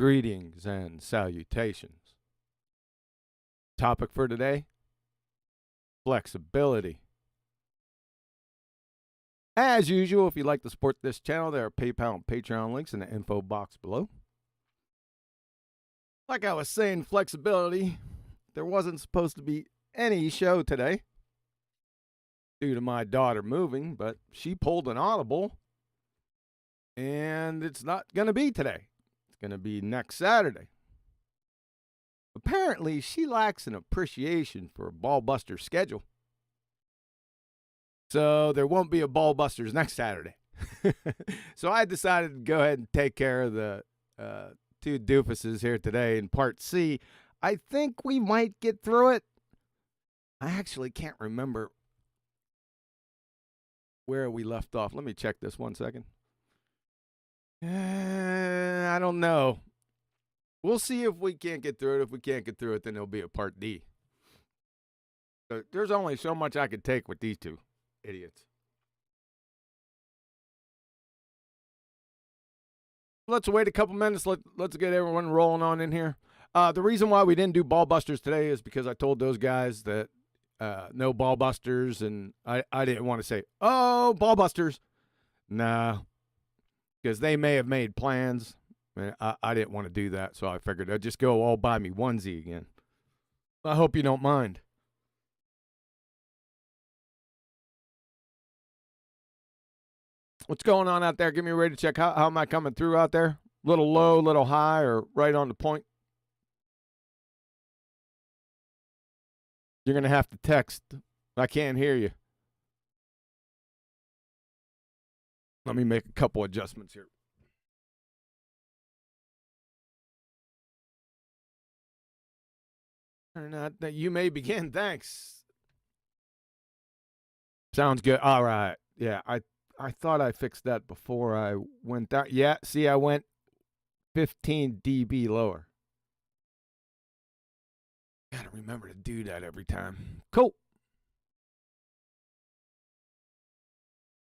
Greetings and salutations. Topic for today: flexibility. As usual, if you'd like to support this channel, there are PayPal and Patreon links in the info box below. Like I was saying, flexibility. There wasn't supposed to be any show today due to my daughter moving, but she pulled an audible, and it's not going to be today. It's going to be next Saturday. Apparently, she lacks an appreciation for a BallBusters schedule. So there won't be a BallBusters next Saturday. So I decided to go ahead and take care of the two doofuses here today in Part C. I think we might get through it. I actually can't remember where we left off. Let me check this 1 second. I don't know. We'll see if we can't get through it. If we can't get through it, then it'll be a Part D. But there's only so much I could take with these two idiots. Let's wait a couple minutes. Let's get everyone rolling on in here. The reason why we didn't do BallBusters today is because I told those guys that no BallBusters, and I didn't want to say, oh, BallBusters. Nah, because they may have made plans. I didn't want to do that, so I figured I'd just go all buy me onesie again. I hope you don't mind. What's going on out there? Give me a ready to check. How am I coming through out there? Little low, little high, or right on the point? You're going to have to text. I can't hear you. Let me make a couple adjustments here. Or not, you may begin. Thanks. Sounds good. All right. Yeah, I thought I fixed that before I went down. Yeah, see, I went 15 dB lower. Gotta remember to do that every time. Cool.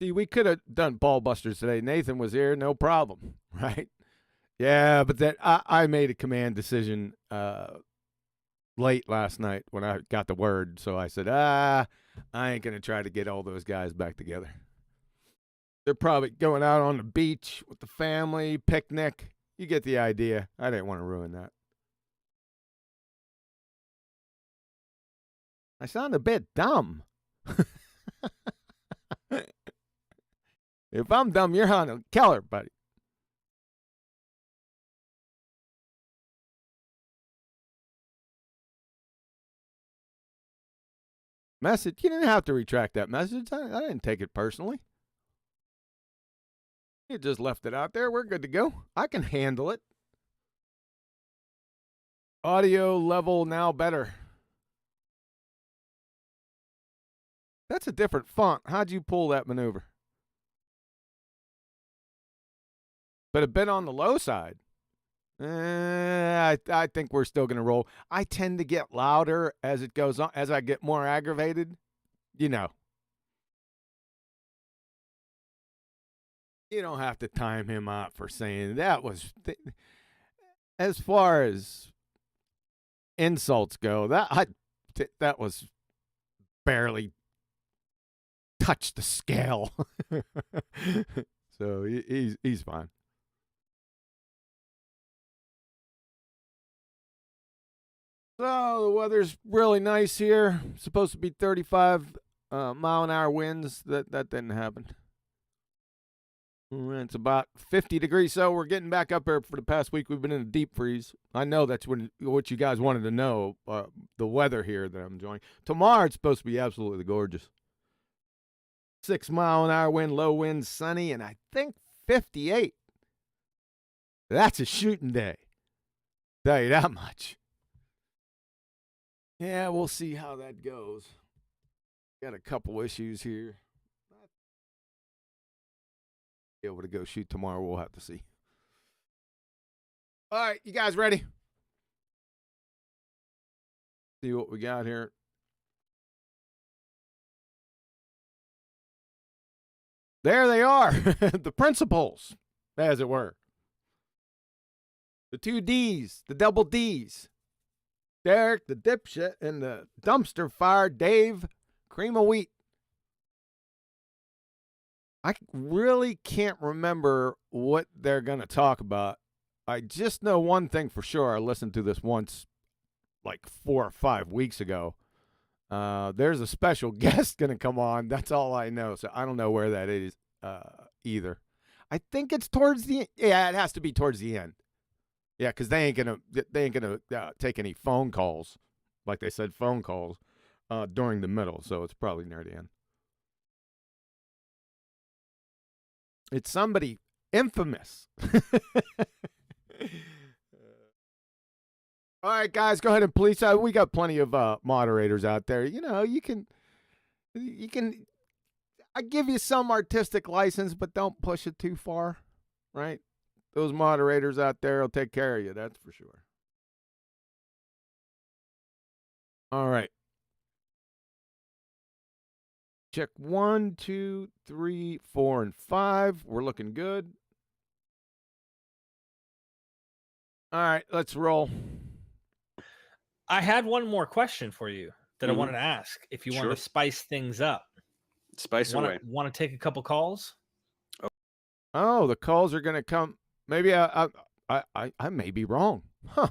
See, we could have done BallBusters today. Nathan was here, no problem, right? Yeah, but that I made a command decision late last night when I got the word, so I said, I ain't gonna try to get all those guys back together. They're probably going out on the beach with the family, picnic. You get the idea. I didn't want to ruin that. I sound a bit dumb. If I'm dumb, you're on a Keller, buddy. Message? You didn't have to retract that message. I didn't take it personally. You just left it out there. We're good to go. I can handle it. Audio level now better. That's a different font. How'd you pull that maneuver? But a bit on the low side. I think we're still going to roll. I tend to get louder as it goes on, as I get more aggravated. You know. You don't have to time him out for saying that was, as far as insults go, that was barely touched the scale. So he's fine. So the weather's really nice here. Supposed to be 35 mile-an-hour winds. That didn't happen. It's about 50 degrees, so we're getting back up here. For the past week, we've been in a deep freeze. I know that's what you guys wanted to know, the weather here that I'm enjoying. Tomorrow, it's supposed to be absolutely gorgeous. 6 mile-an-hour wind, low wind, sunny, and I think 58. That's a shooting day. Tell you that much. Yeah, we'll see how that goes. Got a couple issues here. Be able to go shoot tomorrow. We'll have to see. All right, you guys ready? See what we got here. There they are, the principles, as it were. The 2 Ds, the double Ds. Derek, the dipshit, and the dumpster fire, Dave, cream of wheat. I really can't remember what they're going to talk about. I just know one thing for sure. I listened to this once, like 4 or 5 weeks ago. There's a special guest going to come on. That's all I know. So I don't know where that is either. I think it's towards the end. Yeah, it has to be towards the end. Yeah, because they ain't gonna take any phone calls, like they said, phone calls during the middle. So it's probably near the end. It's somebody infamous. All right, guys, go ahead and please. We got plenty of moderators out there. You know, you can. I give you some artistic license, but don't push it too far, right? Those moderators out there will take care of you. That's for sure. All right. Check 1, 2, 3, 4, and 5. We're looking good. All right, let's roll. I had one more question for you that I wanted to ask. If you want to spice things up, away. Want to take a couple calls? Oh, the calls are going to come. Maybe I may be wrong. Huh.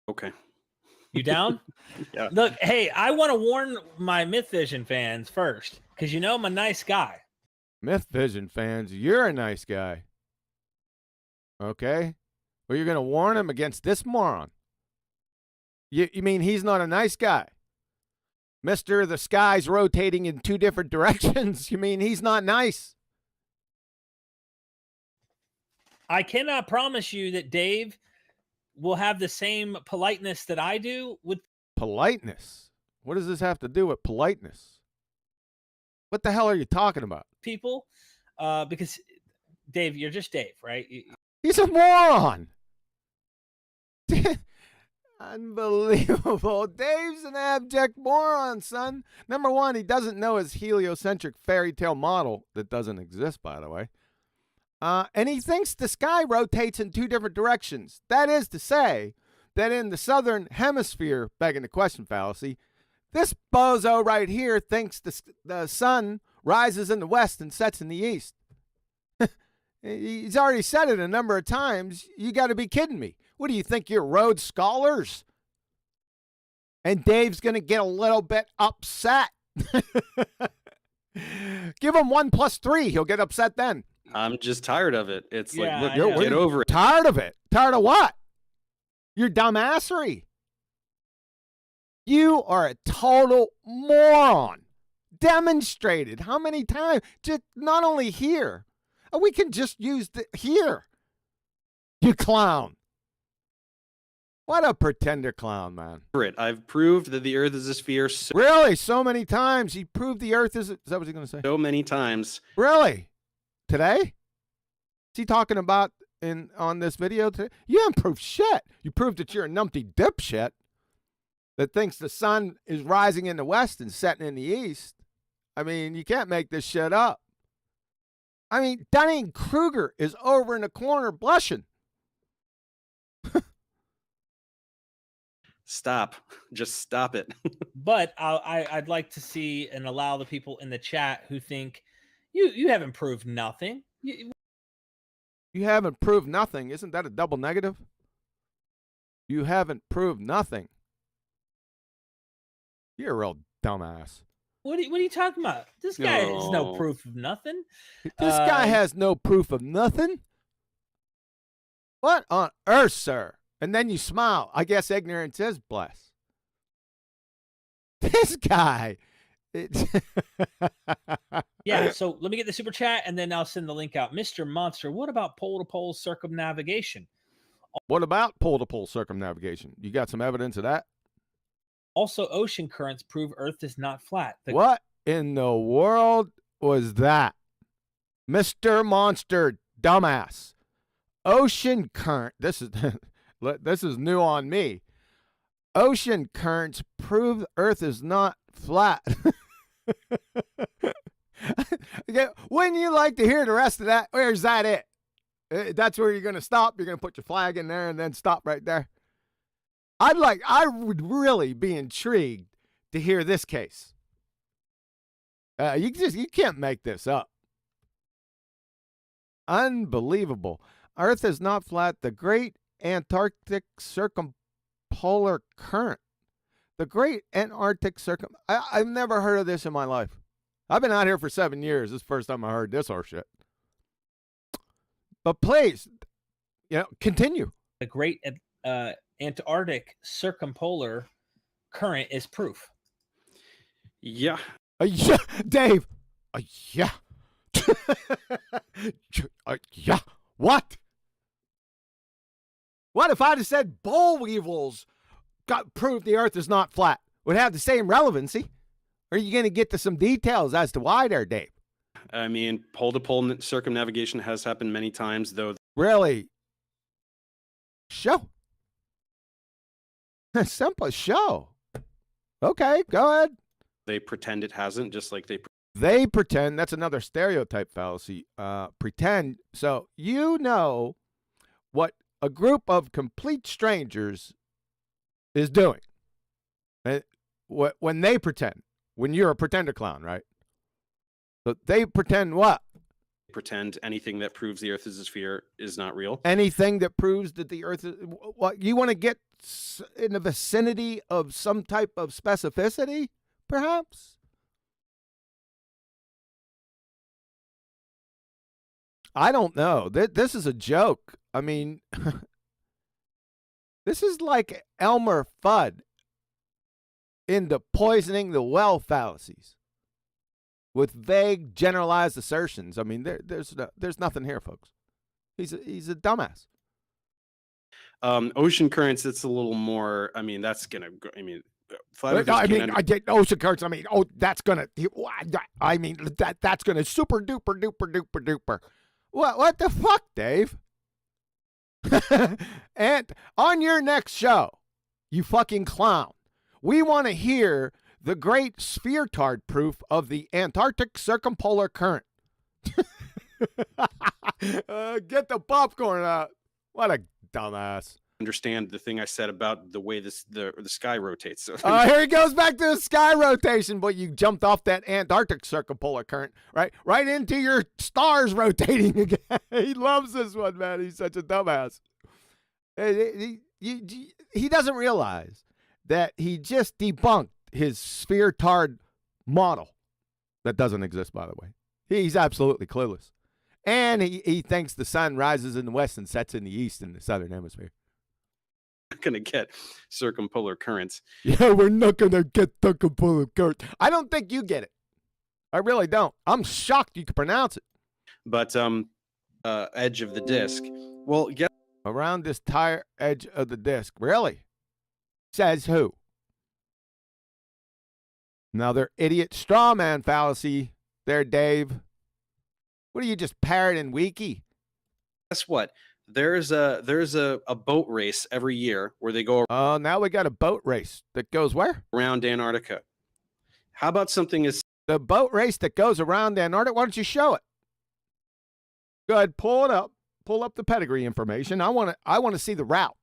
Okay. You down? Yeah. Look, hey, I want to warn my Myth Vision fans first, because you know I'm a nice guy. Myth Vision fans, you're a nice guy. Okay? Well, you're going to warn him against this moron. You mean he's not a nice guy? Mr. The sky's rotating in 2 different directions. You mean he's not nice? I cannot promise you that Dave will have the same politeness that I do with politeness. What does this have to do with politeness? What the hell are you talking about? People, because Dave, you're just Dave, right? He's a moron. Unbelievable. Dave's an abject moron, son. Number one, he doesn't know his heliocentric fairy tale model that doesn't exist, by the way. And he thinks the sky rotates in 2 different directions. That is to say that in the southern hemisphere, begging the question fallacy, this bozo right here thinks the sun rises in the west and sets in the east. He's already said it a number of times. You got to be kidding me. What do you think, you're Rhodes Scholars? And Dave's going to get a little bit upset. Give him 1 + 3. He'll get upset then. I'm just tired of it. It's Yeah, like, look, get over it. Tired of it? Tired of what? Your dumbassery. You are a total moron. Demonstrated. How many times? Just not only here. We can just use the here. You clown. What a pretender clown, man. I've proved that the Earth is a sphere really? So many times. He proved the Earth is... Is that what he's going to say? So many times. Really? Today? Is he talking about on this video today? You haven't proved shit. You proved that you're a numpty dipshit that thinks the sun is rising in the west and setting in the east. I mean, you can't make this shit up. I mean, Dunning-Kruger is over in the corner blushing. Stop. Just stop it. But I'd like to see and allow the people in the chat who think you haven't proved nothing. You haven't proved nothing. Isn't that a double negative? You haven't proved nothing. You're a real dumbass. What are you talking about? This guy has no proof of nothing. This guy has no proof of nothing? What on earth, sir? And then you smile. I guess ignorance is bliss. This guy. Yeah, so let me get the super chat and then I'll send the link out. Mr. Monster, what about pole-to-pole circumnavigation? What about pole-to-pole circumnavigation? You got some evidence of that? Also, ocean currents prove Earth is not flat. What in the world was that? Mr. Monster, dumbass. Ocean current. This is new on me. Ocean currents prove Earth is not flat. Wouldn't you like to hear the rest of that? Or is that it? That's where you're going to stop. You're going to put your flag in there and then stop right there. I would really be intrigued to hear this case. You can't make this up. Unbelievable. Earth is not flat. The Great Antarctic Circumpolar Current. The Great Antarctic I've never heard of this in my life. I've been out here for 7 years. This is the first time I heard this horse shit. But please, continue. The Great Antarctic Circumpolar Current is proof. Yeah. Yeah, Dave. Yeah. Yeah. What? What if I'd have said boll weevils got proved the Earth is not flat? Would have the same relevancy? Or are you going to get to some details as to why there, Dave? I mean, pole-to-pole circumnavigation has happened many times, though. Really? Show. Simple show. Okay, go ahead. They pretend it hasn't, just like they pretend. That's another stereotype fallacy. Pretend. So you know what a group of complete strangers is doing when they pretend. When you're a pretender clown, right? So they pretend what? pretend anything that proves the Earth is a sphere is not real. Anything that proves that the Earth is what you want to get in the vicinity of some type of specificity, perhaps? I don't know. This is a joke. I mean, this is like Elmer Fudd into poisoning the well fallacies with vague, generalized assertions. I mean, there's nothing here, folks. He's a dumbass. Ocean currents, it's a little more. I mean, that's gonna. I get ocean currents. I mean, that's gonna. I mean, that's gonna super duper duper duper duper. What the fuck, Dave? And on your next show, you fucking clown, we want to hear the great sphere-tard proof of the Antarctic circumpolar current. Get the popcorn out. What a dumbass. Understand the thing I said about the way the sky rotates. So here he goes back to the sky rotation, but you jumped off that Antarctic circumpolar current, right into your stars rotating again. He loves this one, man. He's such a dumbass. He doesn't realize that he just debunked his sphere-tard model that doesn't exist, by the way. He's absolutely clueless. And he thinks the sun rises in the west and sets in the east in the southern hemisphere. Going to get circumpolar currents. Yeah, we're not going to get circumpolar currents. I don't think you get it. I really don't. I'm shocked you can pronounce it. But edge of the disk. Well, yeah. Around this tire edge of the disk. Really? Says who? Another idiot straw man fallacy there, Dave. What are you, just parroting Wiki? Guess what? There's a boat race every year where they go. Oh, now we got a boat race that goes where? Around Antarctica. How about something as the boat race that goes around Antarctica? Why don't you show it? Go ahead, pull it up. Pull up the pedigree information. I want to see the route.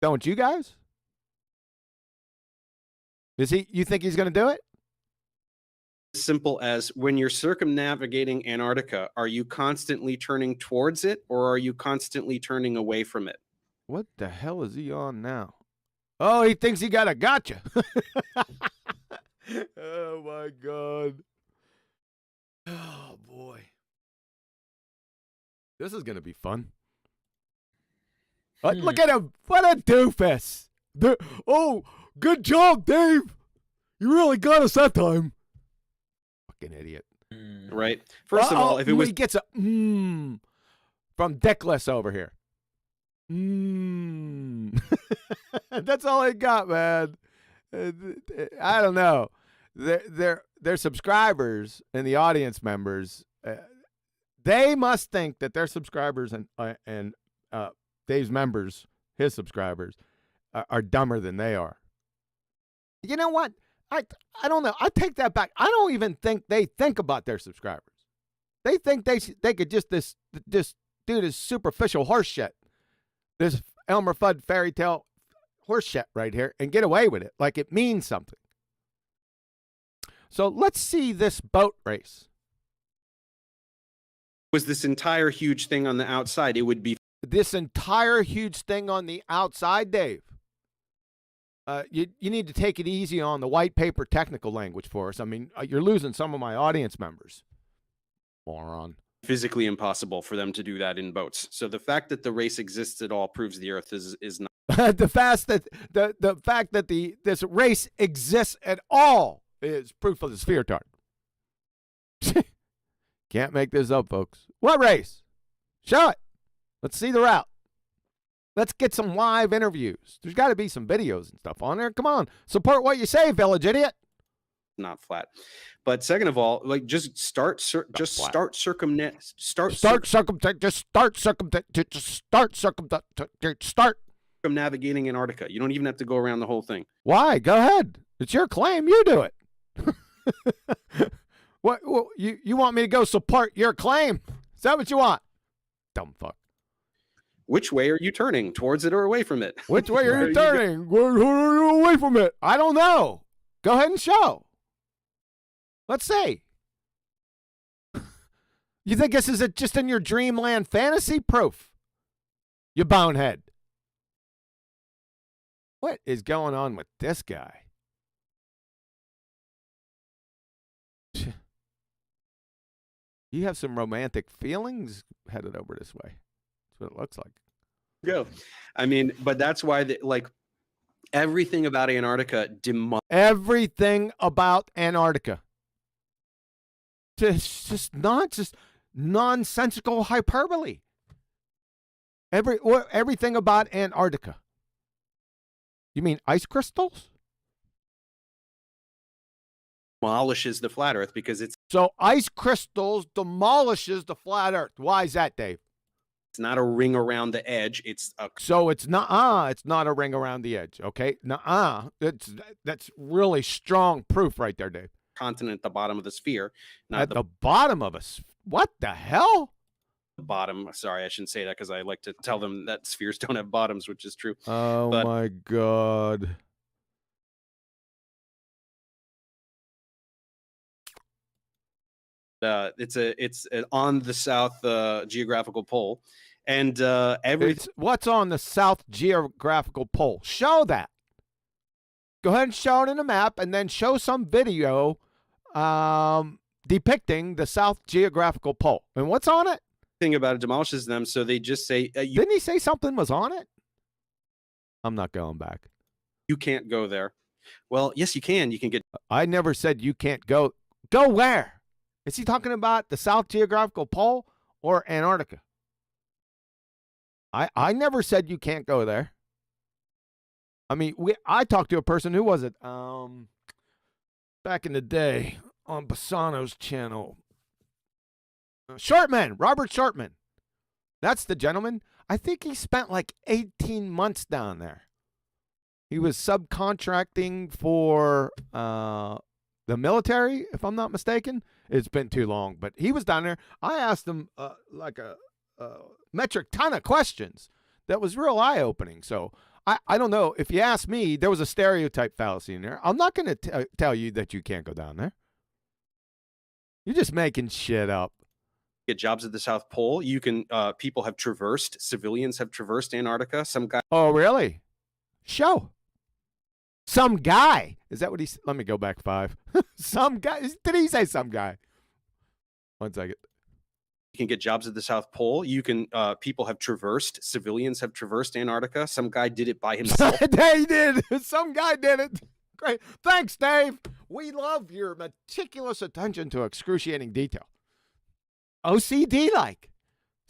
Don't you guys? You think he's going to do it? simple as when you're circumnavigating Antarctica, are you constantly turning towards it or are you constantly turning away from it? What the hell is he on now? Oh, he thinks he got a gotcha. Oh, my God. Oh, boy. This is going to be fun. Look at him. What a doofus. Oh, good job, Dave. You really got us that time. Fucking idiot. Right. First of all, if it was... He gets a from Dickless over here. That's all I got, man. I don't know. Their subscribers and the audience members, they must think that their subscribers and Dave's members, his subscribers, are dumber than they are. You know what? I don't know. I take that back. I don't even think they think about their subscribers. They think they could just do this superficial horse shit, this Elmer Fudd fairy tale horse shit right here, and get away with it like it means something. So let's see this boat race. Was this entire huge thing on the outside? It would be This entire huge thing on the outside, Dave. You need to take it easy on the white paper technical language for us. I mean, you're losing some of my audience members. Moron. physically impossible for them to do that in boats. So the fact that the race exists at all proves the Earth is not. The fact that this race exists at all is proof of the sphere tart. Can't make this up, folks. What race? Show it. Let's see the route. Let's get some live interviews. There's got to be some videos and stuff on there. Come on, support what you say, village idiot. Not flat. But second of all, like just start circumnavigate Antarctica. You don't even have to go around the whole thing. Why? Go ahead. It's your claim. You do it. What you want me to go support your claim? Is that what you want? Dumb fuck. Which way are you turning? Towards it or away from it? Which way are you turning? Away from it. I don't know. Go ahead and show. Let's see. You think this is just in your dreamland fantasy? Proof. You bonehead. What is going on with this guy? You have some romantic feelings headed over this way. That's what it looks like. Go. I mean, but that's why like everything about Antarctica everything about Antarctica. Just nonsensical hyperbole. Everything about Antarctica. You mean ice crystals? demolishes the flat Earth because it's So ice crystals demolishes the flat Earth. Why is that, Dave? not a ring around the edge. So it's not a ring around the edge. Okay, that's really strong proof right there, Dave. Continent at the bottom of the sphere, not At the bottom of us. What the hell? the bottom. Sorry, I shouldn't say that because I like to tell them that spheres don't have bottoms, which is true. Oh But- my God. It's on the south geographical pole, and What's on the south geographical pole? Show that. Go ahead and show it in a map, and then show some video depicting the south geographical pole. And what's on it? thing about it demolishes them. So they just say Didn't he say something was on it? I'm not going back. you can't go there. Well, yes, you can. You can get I never said you can't go. Go where? Is he talking about the south geographical pole or Antarctica? I never said you can't go there. I mean, I talked to a person, who was it? Back in the day on Bassano's channel. Shortman, Robert Shortman. That's the gentleman. I think he spent like 18 months down there. He was subcontracting for the military, if I'm not mistaken. It's been too long, but he was down there. I asked him like a metric ton of questions that was real eye-opening. So I don't know. If you ask me, there was a stereotype fallacy in there. I'm not going to tell you that you can't go down there. You're just making shit up. get jobs at the South Pole. You can people have traversed, civilians have traversed Antarctica. Some guy Oh, really? Show. Some guy. Is that what he said? Let me go back 5. Some guy. Did he say some guy? 1 second. can get jobs at the South Pole. You can people have traversed, civilians have traversed Antarctica. Some guy did it by himself. They did. Some guy did it. Great. Thanks, Dave. We love your meticulous attention to excruciating detail. OCD like.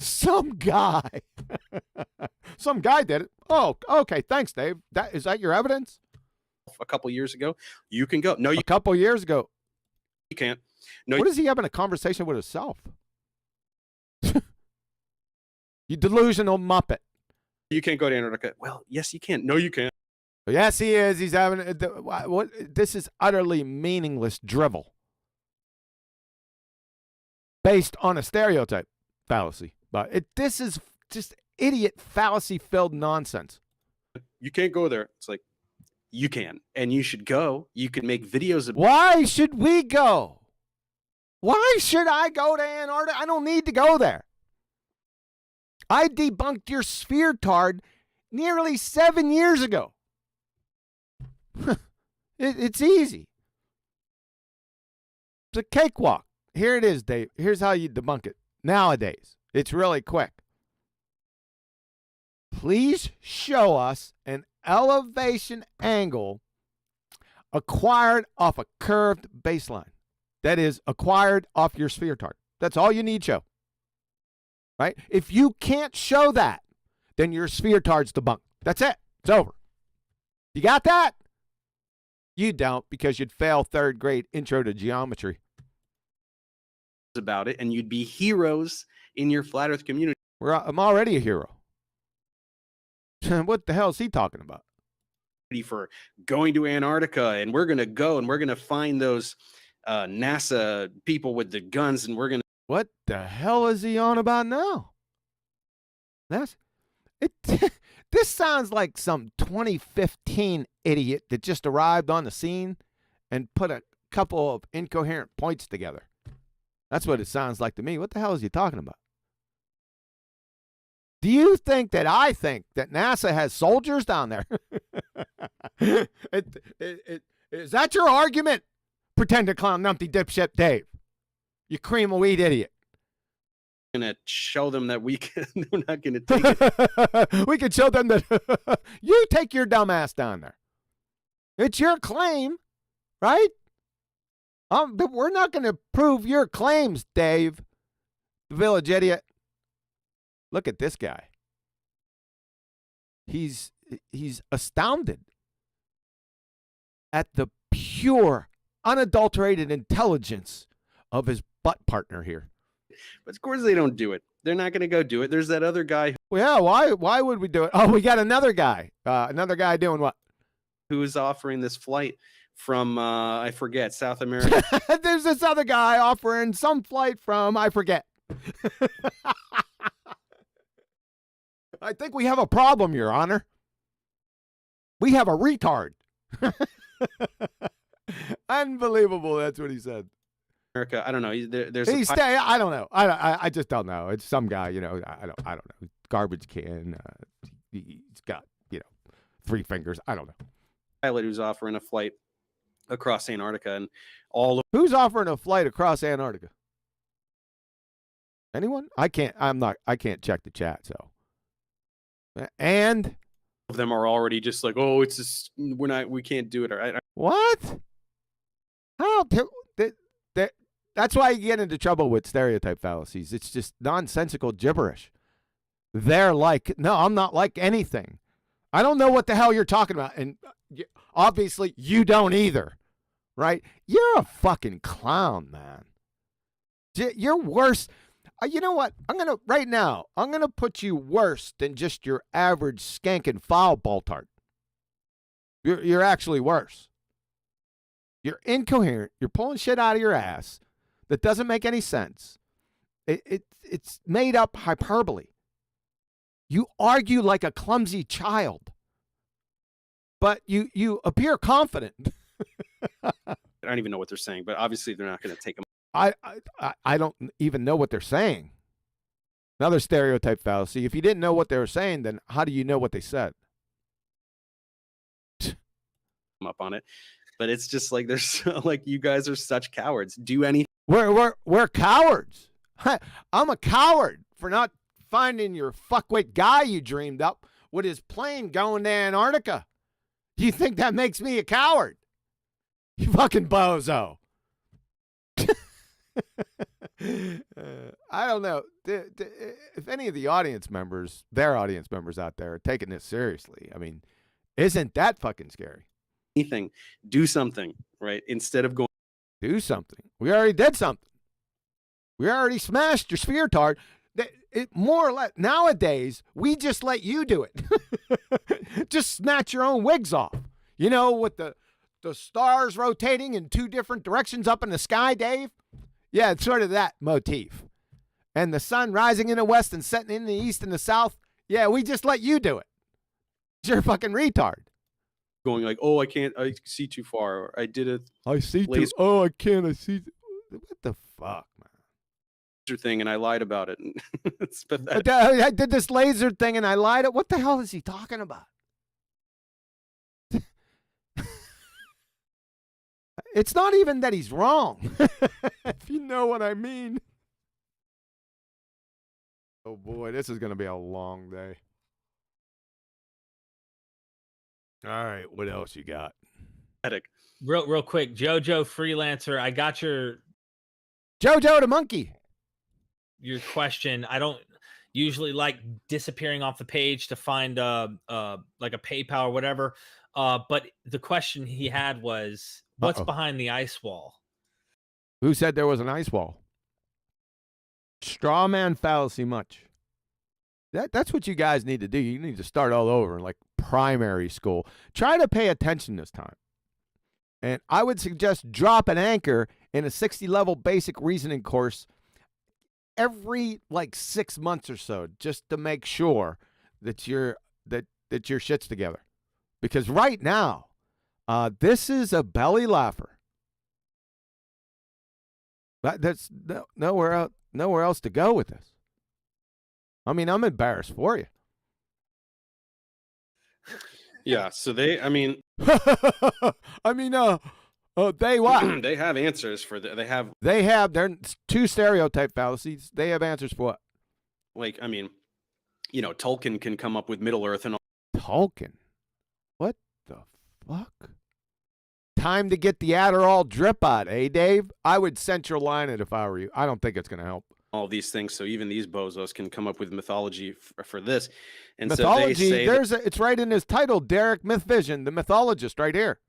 Some guy. Some guy did it. Oh, okay. Thanks, Dave. Is that your evidence? A couple years ago, you can go. No, you A couple years ago. can't. No, What is he having a conversation with himself? You delusional muppet. you can't go to Antarctica. Well, yes, you can. No, you can't. Yes, he is. He's having what? This is utterly meaningless drivel. based on a stereotype fallacy. But this is just idiot fallacy-filled nonsense. You can't go there. It's like, you can, and you should go. You can make videos of. Why should we go? Why should I go to Antarctica? I don't need to go there. I debunked your sphere-tard nearly 7 years ago. It's easy. It's a cakewalk. Here it is, Dave. Here's how you debunk it. Nowadays, it's really quick. Please show us an elevation angle acquired off a curved baseline. That is, acquired off your sphere-tard. That's all you need to show. Right? If you can't show that, then your sphere-tard's debunked. That's it. It's over. You got that? You don't, because you'd fail 3rd grade intro to geometry. About it, and you'd be heroes in your flat Earth community. I'm already a hero. What the hell is he talking about? For going to Antarctica, and we're going to go and we're going to find those NASA people with the guns, and we're going to. What the hell is he on about now? That's it. This sounds like some 2015 idiot that just arrived on the scene and put a couple of incoherent points together. That's what it sounds like to me. What the hell is he talking about? Do you think that I think that NASA has soldiers down there? Is that your argument? Pretend to clown numpty dipshit Dave. You cream of wheat idiot. Going to show them that we can. We're not going to take it. We can show them that you take your dumb ass down there. It's your claim, right? But we're not going to prove your claims, Dave. The village idiot. Look at this guy. He's astounded at the pure, unadulterated intelligence of his butt partner here. But of course they don't do it. They're not going to go do it. There's that other guy. Well, yeah, why would we do it? Oh, we got another guy. Another guy doing what? Who is offering this flight from, I forget, South America. There's this other guy offering some flight from, I forget. I think we have a problem, Your Honor. We have a retard. Unbelievable. That's what he said. America, I don't know. There's I don't know. I just don't know. It's some guy, you know. I don't know. Garbage can. He's got 3 fingers. I don't know. Pilot who's offering a flight across Antarctica, and all. Who's offering a flight across Antarctica? Anyone? I can't check the chat. So. And of them are already just like, oh, it's just we can't do it. What? How? That's why you get into trouble with stereotype fallacies. It's just nonsensical gibberish. They're like, no, I'm not like anything. I don't know what the hell you're talking about. And obviously you don't either, right? You're a fucking clown, man. You're worse. You know what? I'm going to put you worse than just your average skank and foul BallTARD. You're actually worse. You're incoherent. You're pulling shit out of your ass that doesn't make any sense. It's made up hyperbole. You argue like a clumsy child, but you appear confident. I don't even know what they're saying, but obviously they're not going to take them. I don't even know what they're saying. Another stereotype fallacy. If you didn't know what they were saying, then how do you know what they said? I'm up on it, but it's just like there's like you guys are such cowards. Do anything. We're cowards. I'm a coward for not finding your fuckwit guy you dreamed up with his plane going to Antarctica. Do you think that makes me a coward? You fucking bozo. I don't know. If any of the audience members, their audience members out there are taking this seriously, I mean, isn't that fucking scary? Anything. Do something, right? Instead of going. Do something. We already did something. We already smashed your sphere-tard. More or less, nowadays, we just let you do it. Just snatch your own wigs off. You know, with the stars rotating in 2 different directions up in the sky, Dave? Yeah, it's sort of that motif. And the sun rising in the west and setting in the east and the south. Yeah, we just let you do it. You're a fucking retard. Going like, oh, I can't, I see too far. Or I did a I see laser Oh, I can't. I see. What the fuck, man? thing and I lied about it. It's pathetic. I did this laser thing and I lied. What the hell is he talking about? It's not even that he's wrong. If you know what I mean. Oh boy, this is going to be a long day. All right, what else you got? Pathetic. Real quick, JoJo Freelancer, I got your JoJo the monkey. question. I don't usually like disappearing off the page to find like a PayPal or whatever. But the question he had was, what's behind the ice wall? Who said there was an ice wall? Straw man fallacy much. That's what you guys need to do. You need to start all over, like primary school. Try to pay attention this time. And I would suggest drop an anchor in a 60-level basic reasoning course every like 6 months or so, just to make sure that your shit's together. Because right now, this is a belly laugher. That's nowhere else to go with this. I mean, I'm embarrassed for you. Yeah. So they, I mean, they what? they have answers for that. They're two stereotype fallacies. They have answers for what? Like, I mean, you know, Tolkien can come up with Middle Earth and all. Tolkien? What the fuck? Time to get the Adderall drip out, eh, Dave? I would central line it if I were you. I don't think it's going to help. All these things, so even these bozos can come up with mythology for this. And mythology, so they say it's right in his title, Derek Mythvision, the mythologist, right here.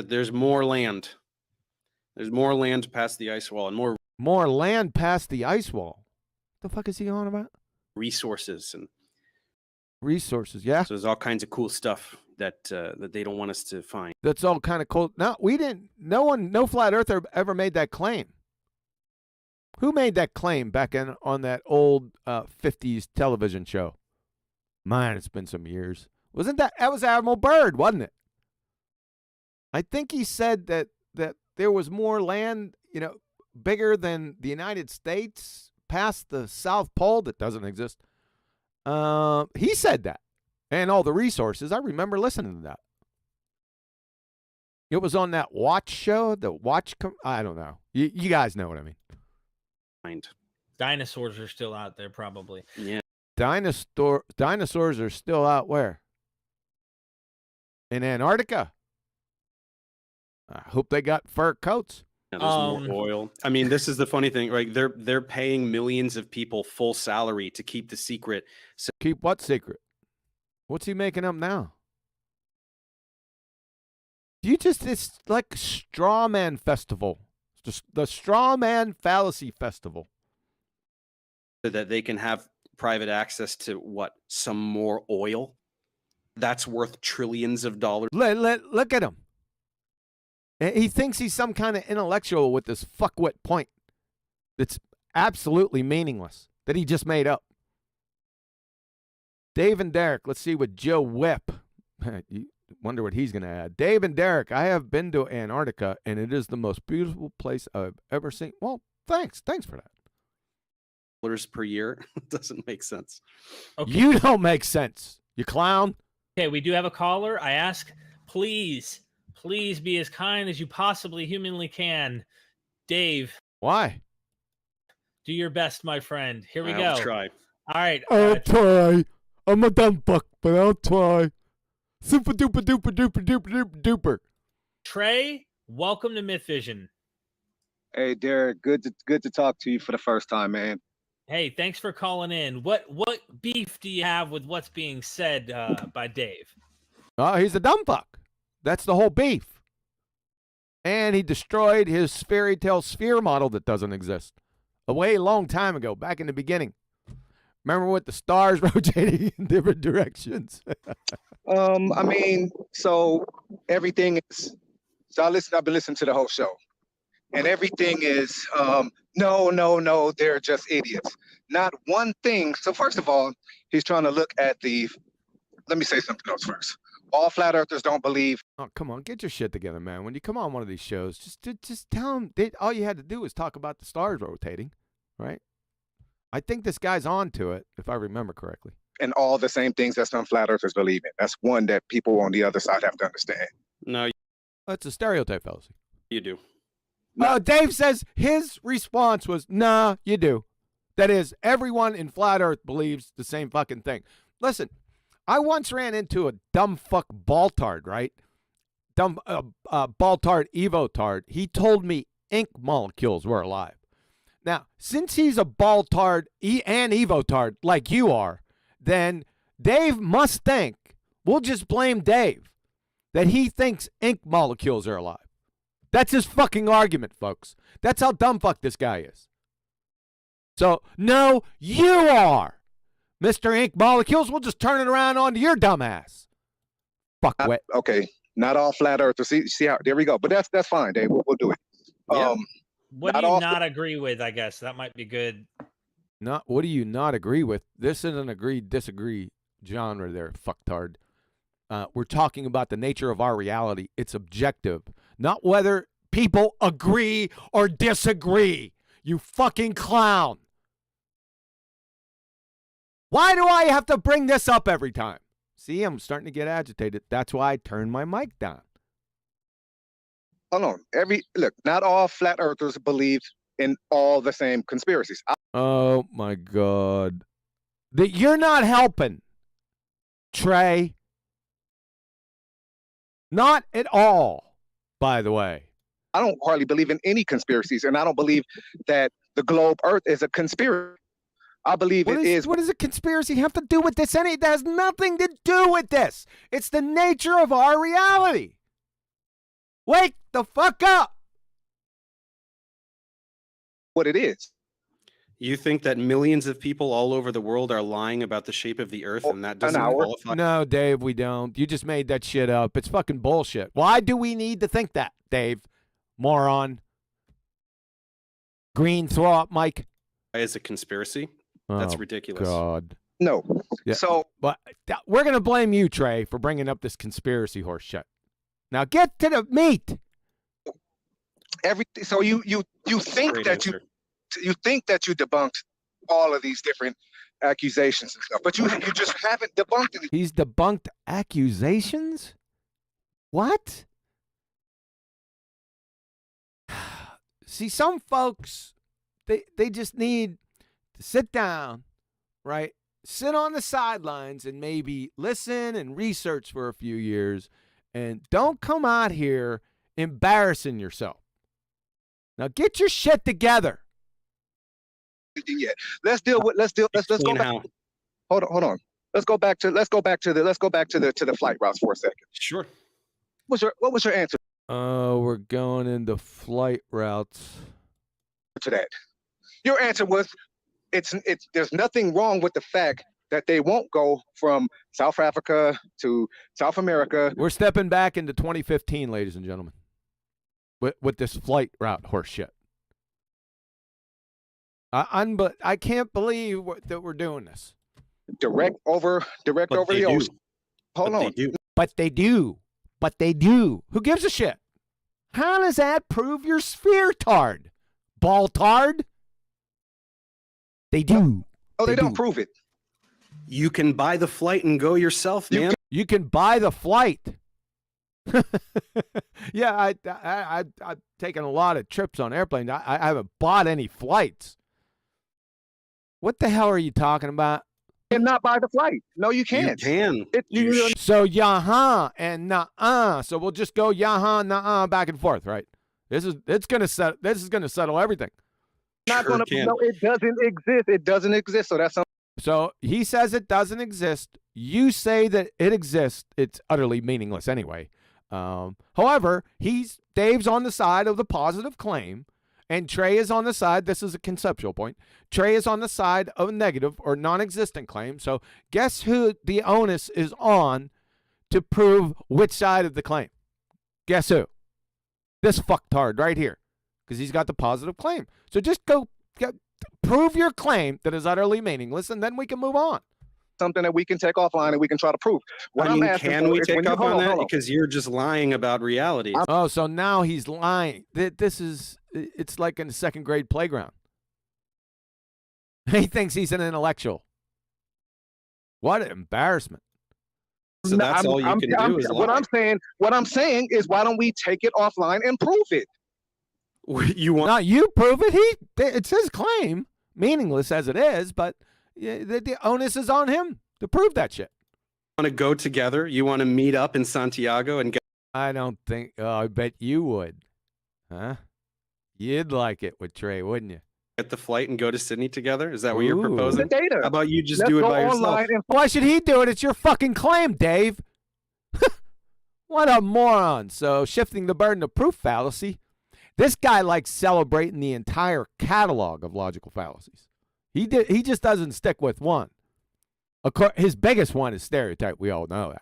that there's more land. There's more land past the ice wall and more land past the ice wall. What the fuck is he on about? Resources and resources, yeah. So there's all kinds of cool stuff that that they don't want us to find. That's all kind of cool. No, we didn't. No flat earther ever made that claim. Who made that claim back on that old 50s television show? Man, it's been some years. Wasn't that was Admiral Byrd, wasn't it? I think he said that there was more land, bigger than the United States past the South Pole that doesn't exist. He said that. And all the resources. I remember listening to that. It was on that watch show, I don't know. You guys know what I mean. Dinosaurs are still out there, probably. Yeah. Dinosaurs are still out where? In Antarctica. I hope they got fur coats. Yeah, there's more oil. I mean, this is the funny thing, right? They're paying millions of people full salary to keep the secret. So keep what secret? What's he making up now? It's like straw man festival. Just the straw man fallacy festival. So that they can have private access to what? Some more oil? That's worth trillions of dollars. Look at him. He thinks he's some kind of intellectual with this fuckwit point that's absolutely meaningless, that he just made up. Dave and Derek, let's see what Joe Whip. You wonder what he's going to add. Dave and Derek, I have been to Antarctica, and it is the most beautiful place I've ever seen. Well, thanks. Thanks for that. Per year doesn't make sense. Okay. You don't make sense, you clown. Okay, we do have a caller. I ask, please be as kind as you possibly humanly can. Dave. Why? Do your best, my friend. Here we go. I'll try. All right. I'll try. I'm a dumb fuck, but I'll try. Super duper duper duper duper duper duper. Trey, welcome to Mythvision. Hey, Derek. Good to talk to you for the first time, man. Hey, thanks for calling in. What beef do you have with what's being said by Dave? Oh, he's a dumb fuck. That's the whole beef. And he destroyed his fairy tale sphere model that doesn't exist. A way long time ago, back in the beginning. Remember with the stars rotating in different directions? I mean, so everything is. So I've been listening to the whole show. and everything is no, they're just idiots. Not one thing. So first of all, he's trying to look at the. Let me say something else first. All flat earthers don't believe. Oh, come on, get your shit together, man. When you come on one of these shows, just tell them all you had to do was talk about the stars rotating, right? I think this guy's on to it, if I remember correctly. And all the same things that some flat earthers believe in. That's one that people on the other side have to understand. No, That's a stereotype fallacy. you do. Oh, Dave says his response was, nah, you do. That is, everyone in flat earth believes the same fucking thing. Listen, I once ran into a dumb fuck BallTARD, right? Dumb BallTARD Evotard. He told me ink molecules were alive. Now, since he's a BallTARD and Evotard like you are, then Dave must think, we'll just blame Dave, that he thinks ink molecules are alive. That's his fucking argument, folks. That's how dumb fuck this guy is. So, no, you are. Mr. Ink Molecules, we'll just turn it around onto your dumb ass. Fuck wet. Okay, not all flat earthers. See how, there we go. But that's fine, Dave. We'll do it. Yeah. What do you not agree with, I guess? That might be good. What do you not agree with? This is an agree-disagree genre there, fucktard. We're talking about the nature of our reality. It's objective, not whether people agree or disagree. You fucking clown. Why do I have to bring this up every time? See, I'm starting to get agitated. That's why I turned my mic down. Hold on. Look, not all flat earthers believe in all the same conspiracies. Oh my God. That you're not helping, Trey. Not at all, by the way. I don't hardly believe in any conspiracies, and I don't believe that the globe Earth is a conspiracy. I believe it is. What does a conspiracy have to do with this? It has nothing to do with this. It's the nature of our reality. Wake the fuck up. What it is. You think that millions of people all over the world are lying about the shape of the Earth, and that doesn't qualify? No, Dave, we don't. You just made that shit up. It's fucking bullshit. Why do we need to think that, Dave? Moron. Green, throw up, Mike. As a conspiracy? That's ridiculous. God. No. Yeah. So, but we're going to blame you, Trey, for bringing up this conspiracy horse shit. Now get to the meat. So you think Great that answer. you think that you debunked all of these different accusations and stuff, but you just haven't debunked it. He's debunked accusations? What? See, some folks, they just need to sit down, right? Sit on the sidelines and maybe listen and research for a few years, and don't come out here embarrassing yourself. Now get your shit together. Yeah. Let's go back. Hold on. Let's go back to the flight routes for a second. Sure. What was your answer We're going into flight routes. to that? Your answer was there's nothing wrong with the fact that they won't go from South Africa to South America. We're stepping back into 2015, ladies and gentlemen, with this flight route horse shit. But I can't believe that we're doing this. Direct over the ocean. Hold on. But they do. Who gives a shit? How does that prove your sphere tard? BallTARD? They do. Oh, they don't prove it. You can buy the flight and go yourself, man. You can buy the flight. Yeah, I've taken a lot of trips on airplanes. I haven't bought any flights. What the hell are you talking about? You cannot buy the flight. No, you can't. You can. So yaha and nah. So we'll just go yaha, nah back and forth, right? This is gonna settle everything. Not Sure gonna. can. No, it doesn't exist. It doesn't exist. So that's something. So he says it doesn't exist. You say that it exists. It's utterly meaningless anyway. However, Dave's on the side of the positive claim, and Trey is on the side. This is a conceptual point. Trey is on the side of a negative or non-existent claim. So guess who the onus is on to prove which side of the claim? Guess who? This fucktard right here. because he's got the positive claim. So just go prove your claim that is utterly meaningless, and then we can move on. Something that we can take offline and we can try to prove. What I mean, I'm asking can for we is take when you- up hold on that? hold Because you're just lying about reality. Oh, so now he's lying. It's like in the second grade playground. He thinks he's an intellectual. What an embarrassment. So that's all you can do is what lie. I'm saying is, why don't we take it offline and prove it? You want No, you prove it. It's his claim, meaningless as it is, but the onus is on him to prove that shit. to go together? You want to meet up in Santiago and get I don't think. Oh, I bet you would, huh? You'd like it with Trey, wouldn't you? the flight and go to Sydney together? Is that what you're Ooh. The proposing? data. How about you just Let's do it go by yourself? online and Why should he do it? It's your fucking claim, Dave. What a moron. So shifting the burden of proof fallacy. This guy likes celebrating the entire catalog of logical fallacies. He just doesn't stick with one. Of course, his biggest one is stereotype. We all know that.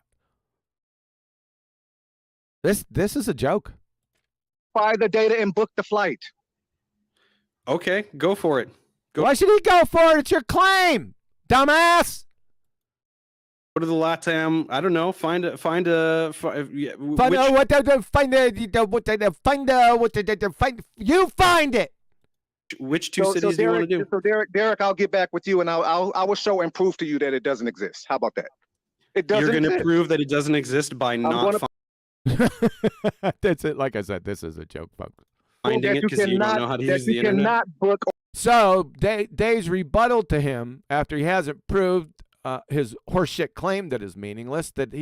This is a joke. buy the data and book the flight. Okay, go for it. Go Why should he go for it? It's your claim, dumbass. to the LATAM. I don't know. You find it. Which two cities do you want to do? So Derek, I'll get back with you and I will show and prove to you that it doesn't exist. How about that? It doesn't You're going to exist. prove that it doesn't exist by not That's it. Like I said, this is a joke, folks. finding it because you don't know how to use the you internet. cannot book. So Dave's rebuttal to him after he hasn't proved his horseshit claim that is meaningless, that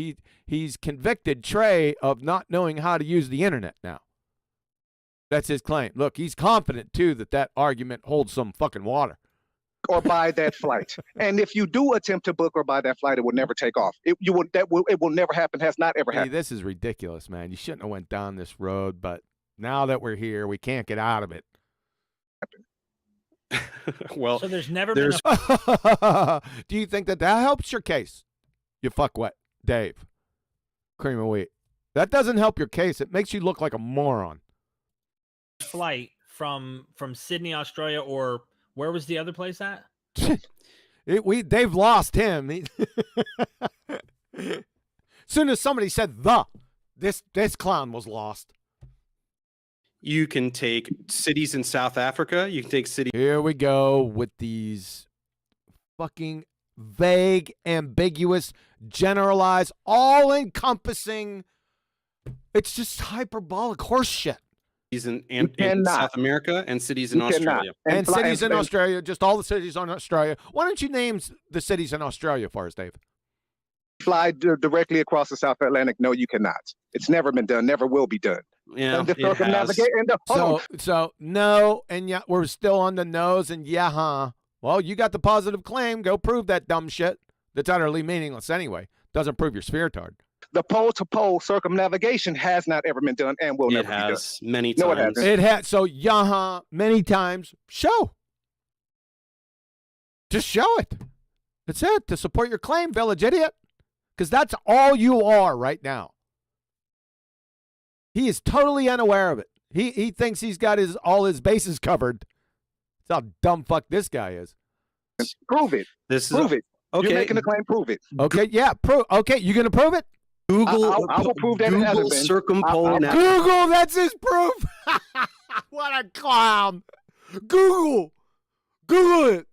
he's convicted Trey of not knowing how to use the internet now. That's his claim. Look, he's confident too that argument holds some fucking water. Or buy that flight. And if you do attempt to book or buy that flight, it will never take off. It will never happen. Has not ever Hey, happened. this is ridiculous, man. You shouldn't have went down this road, but now that we're here, we can't get out of it. Well, So there's never there's- been a Do you think that helps your case? You fuckwit, Dave. Cream of wheat. That doesn't help your case. It makes you look like a moron. flight from Sydney, Australia, or where was the other place at? They've lost him. Soon as somebody said this clown was lost. you can take cities in South Africa. You can take cities. Here we go with these fucking vague, ambiguous, generalized, all-encompassing. It's just hyperbolic horse shit. In cannot. South America and cities in You cannot. Australia. And fly- cities in and- Australia, just all the cities in Australia. Why don't you name the cities in Australia for us, Dave? Fly directly across the South Atlantic. No, you cannot. It's never been done. Never will be done. Yeah, And the it has. circumnavigate and the hold on. So no, and yeah, we're still on the nose, and yeah, huh? Well, you got the positive claim. Go prove that dumb shit. That's utterly meaningless anyway. Doesn't prove your sphere tard. The pole-to-pole circumnavigation has not ever been done and will It never be done. has many No, it times. hasn't. It had so yeah, many times. Show. Just show it. That's it. To support your claim, village idiot. Because that's all you are right now. He is totally unaware of it. He thinks he's got all his bases covered. That's how dumb fuck this guy is. Prove it. This is Prove it. okay. You're making a claim. Prove it. Okay, yeah, okay, you gonna prove it? Google. I will prove that it hasn't Google been. circumpolar. nav- Google, that's his proof. What a clown. Google it.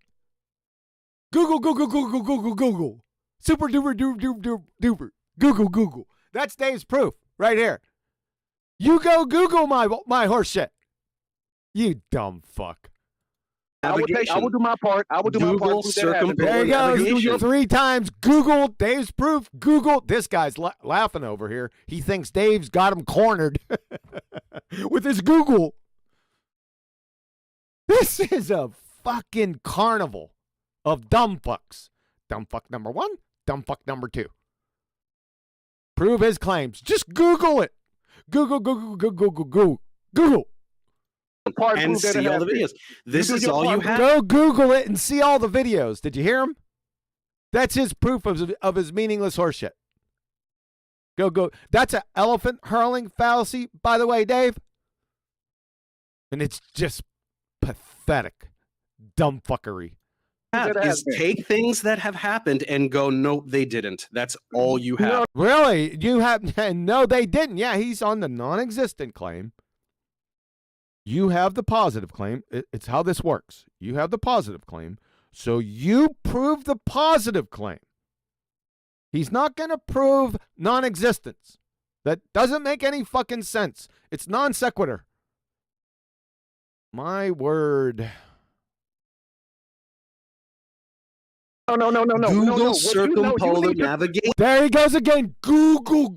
Google. Super duper. Google. That's Dave's proof right here. You go Google my horse shit. You dumb fuck. I will do my part. I will do my part. Google Prove that it hasn't been. There you go. Navigation. 3 times. Google Dave's proof. Google. This guy's laughing over here. He thinks Dave's got him cornered with his Google. This is a fucking carnival of dumb fucks. Dumb fuck number 1, dumb fuck number 2. Prove his claims. Just Google it. Google. Part and prove that it see all the has been. videos. This do is your all you part. have. Go Google it and see all the videos. Did you hear him? That's his proof of his meaningless horseshit. Go. That's an elephant hurling fallacy, by the way, Dave. And it's just pathetic. Dumb fuckery. Is take things that have happened and go, no, they didn't. That's all you have. No. Really? You have no, they didn't. Yeah, he's on the non-existent claim. You have the positive claim. It's how this works. You have the positive claim. So you prove the positive claim. He's not going to prove non-existence. That doesn't make any fucking sense. It's non sequitur. My word. No. Google circumpolar navigation. There he goes again. Google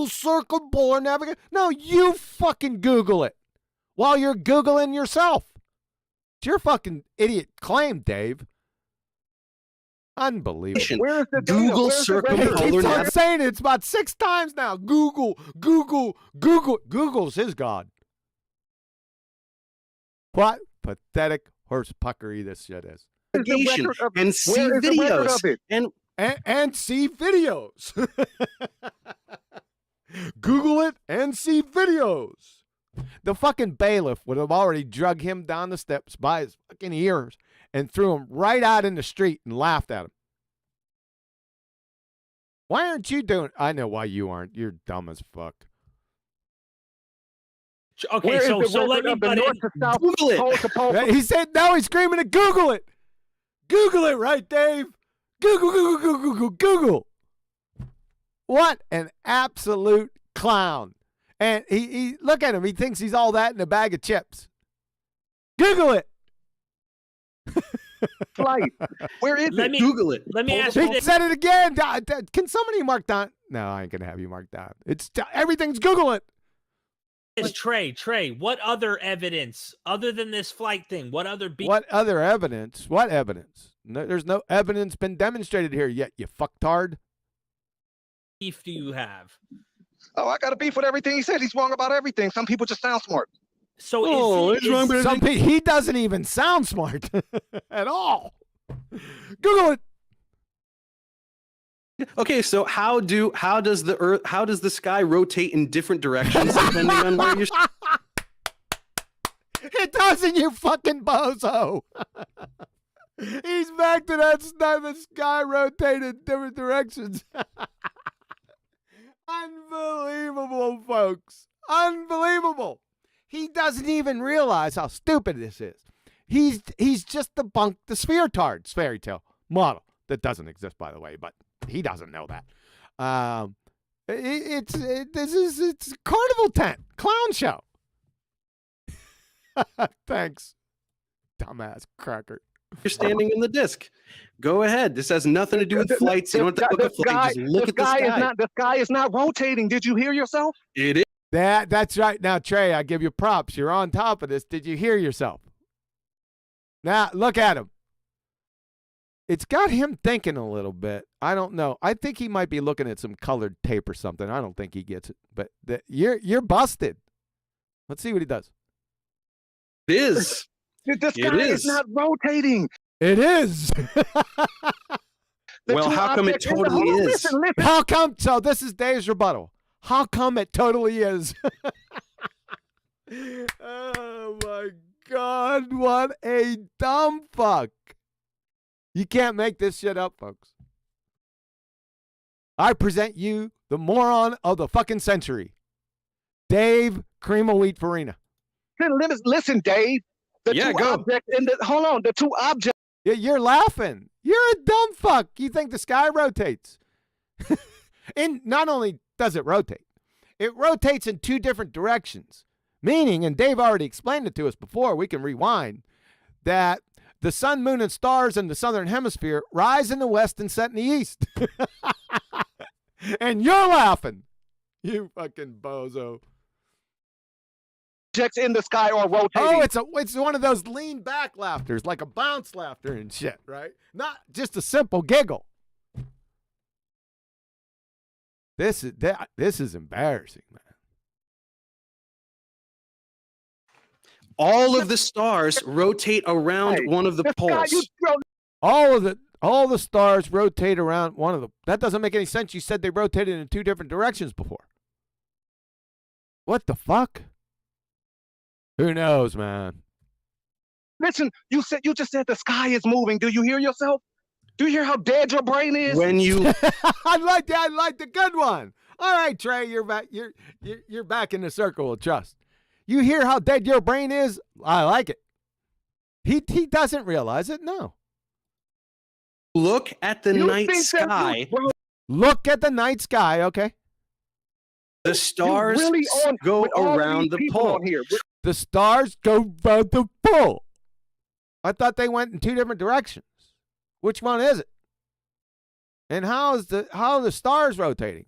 circumpolar navigation. No, you fucking Google it while you're Googling yourself. It's your fucking idiot claim, Dave. Unbelievable. Where is the Google He circumpolar keeps on navigation. saying it. It's about 6 times now. Google. Google's his god. What pathetic horse puckery this shit is. And see videos. And see videos. Google it and see videos. The fucking bailiff would have already drug him down the steps by his fucking ears and threw him right out in the street and laughed at him. Why aren't you doing? I know why you aren't. You're dumb as fuck. Okay, so let me butt in. Google it. He said now he's screaming to Google it. Google it, right, Dave? Google. What an absolute clown. And he look at him. He thinks he's all that in a bag of chips. Google it. Flight. Where is it? Google it. Let me ask you He this. said it again. Can somebody mark down? No, I ain't gonna have you mark down. It's everything's Google it. Trey, what other evidence other than this flight thing? What other What other evidence? What evidence? No, there's no evidence been demonstrated here yet, you fucktard. beef do you have? Oh, I got a beef with everything he said. He's wrong about everything. Some people just sound smart. So He doesn't even sound smart at all. Google it. Okay, so how does the sky rotate in different directions depending on where you're? It doesn't, you fucking bozo. He's back to that the sky rotated in different directions. Unbelievable, folks. Unbelievable. He doesn't even realize how stupid this is. He's just debunked the sphere-tards fairy tale model that doesn't exist, by the way, but he doesn't know that. It's a carnival tent clown show. Thanks, dumbass cracker. You're standing in the disc. Go ahead. This has nothing to do with flights. You don't have to book a flight. Just look at the sky. The sky is not rotating. Did you hear yourself? It is. That's right. Now, Trey, I give you props. You're on top of this. Did you hear yourself? Now, look at him. It's got him thinking a little bit. I don't know. I think he might be looking at some colored tape or something. I don't think he gets it. But you're busted. Let's see what he does. It is. The sky is not rotating. It is. Well, how come it totally is? Listen. How come? So this is Dave's rebuttal. How come it totally is? Oh, my God. What a dumb fuck. You can't make this shit up, folks. I present you the moron of the fucking century. Dave Cream of Wheat Farina. Listen, Dave. The two objects. Yeah, you're laughing. You're a dumb fuck. You think the sky rotates. And not only does it rotate, it rotates in 2 different directions. Meaning, and Dave already explained it to us before, we can rewind, that the sun, moon, and stars in the southern hemisphere rise in the west and set in the east. And you're laughing. You fucking bozo. Objects in the sky are rotating. Oh, it's one of those lean back laughters, like a bounce laughter and shit, right? Not just a simple giggle. This is embarrassing, man. All of the stars rotate around one of the poles. All the stars rotate around one of them. That doesn't make any sense. You said they rotated in 2 different directions before. What the fuck? Who knows, man? Listen, you just said the sky is moving. Do you hear yourself? Do you hear how dead your brain is? When you I like that. I like the good one. All right, Trey, you're back. You're back in the circle of trust. You hear how dead your brain is? I like it. He doesn't realize it. No. look at the You night think that sky, bro, Look at the night sky. Okay. the you stars really on go with all around these the people pole. on here. The stars go round the pole. I thought they went in two different directions. Which one is it? And how are the stars rotating?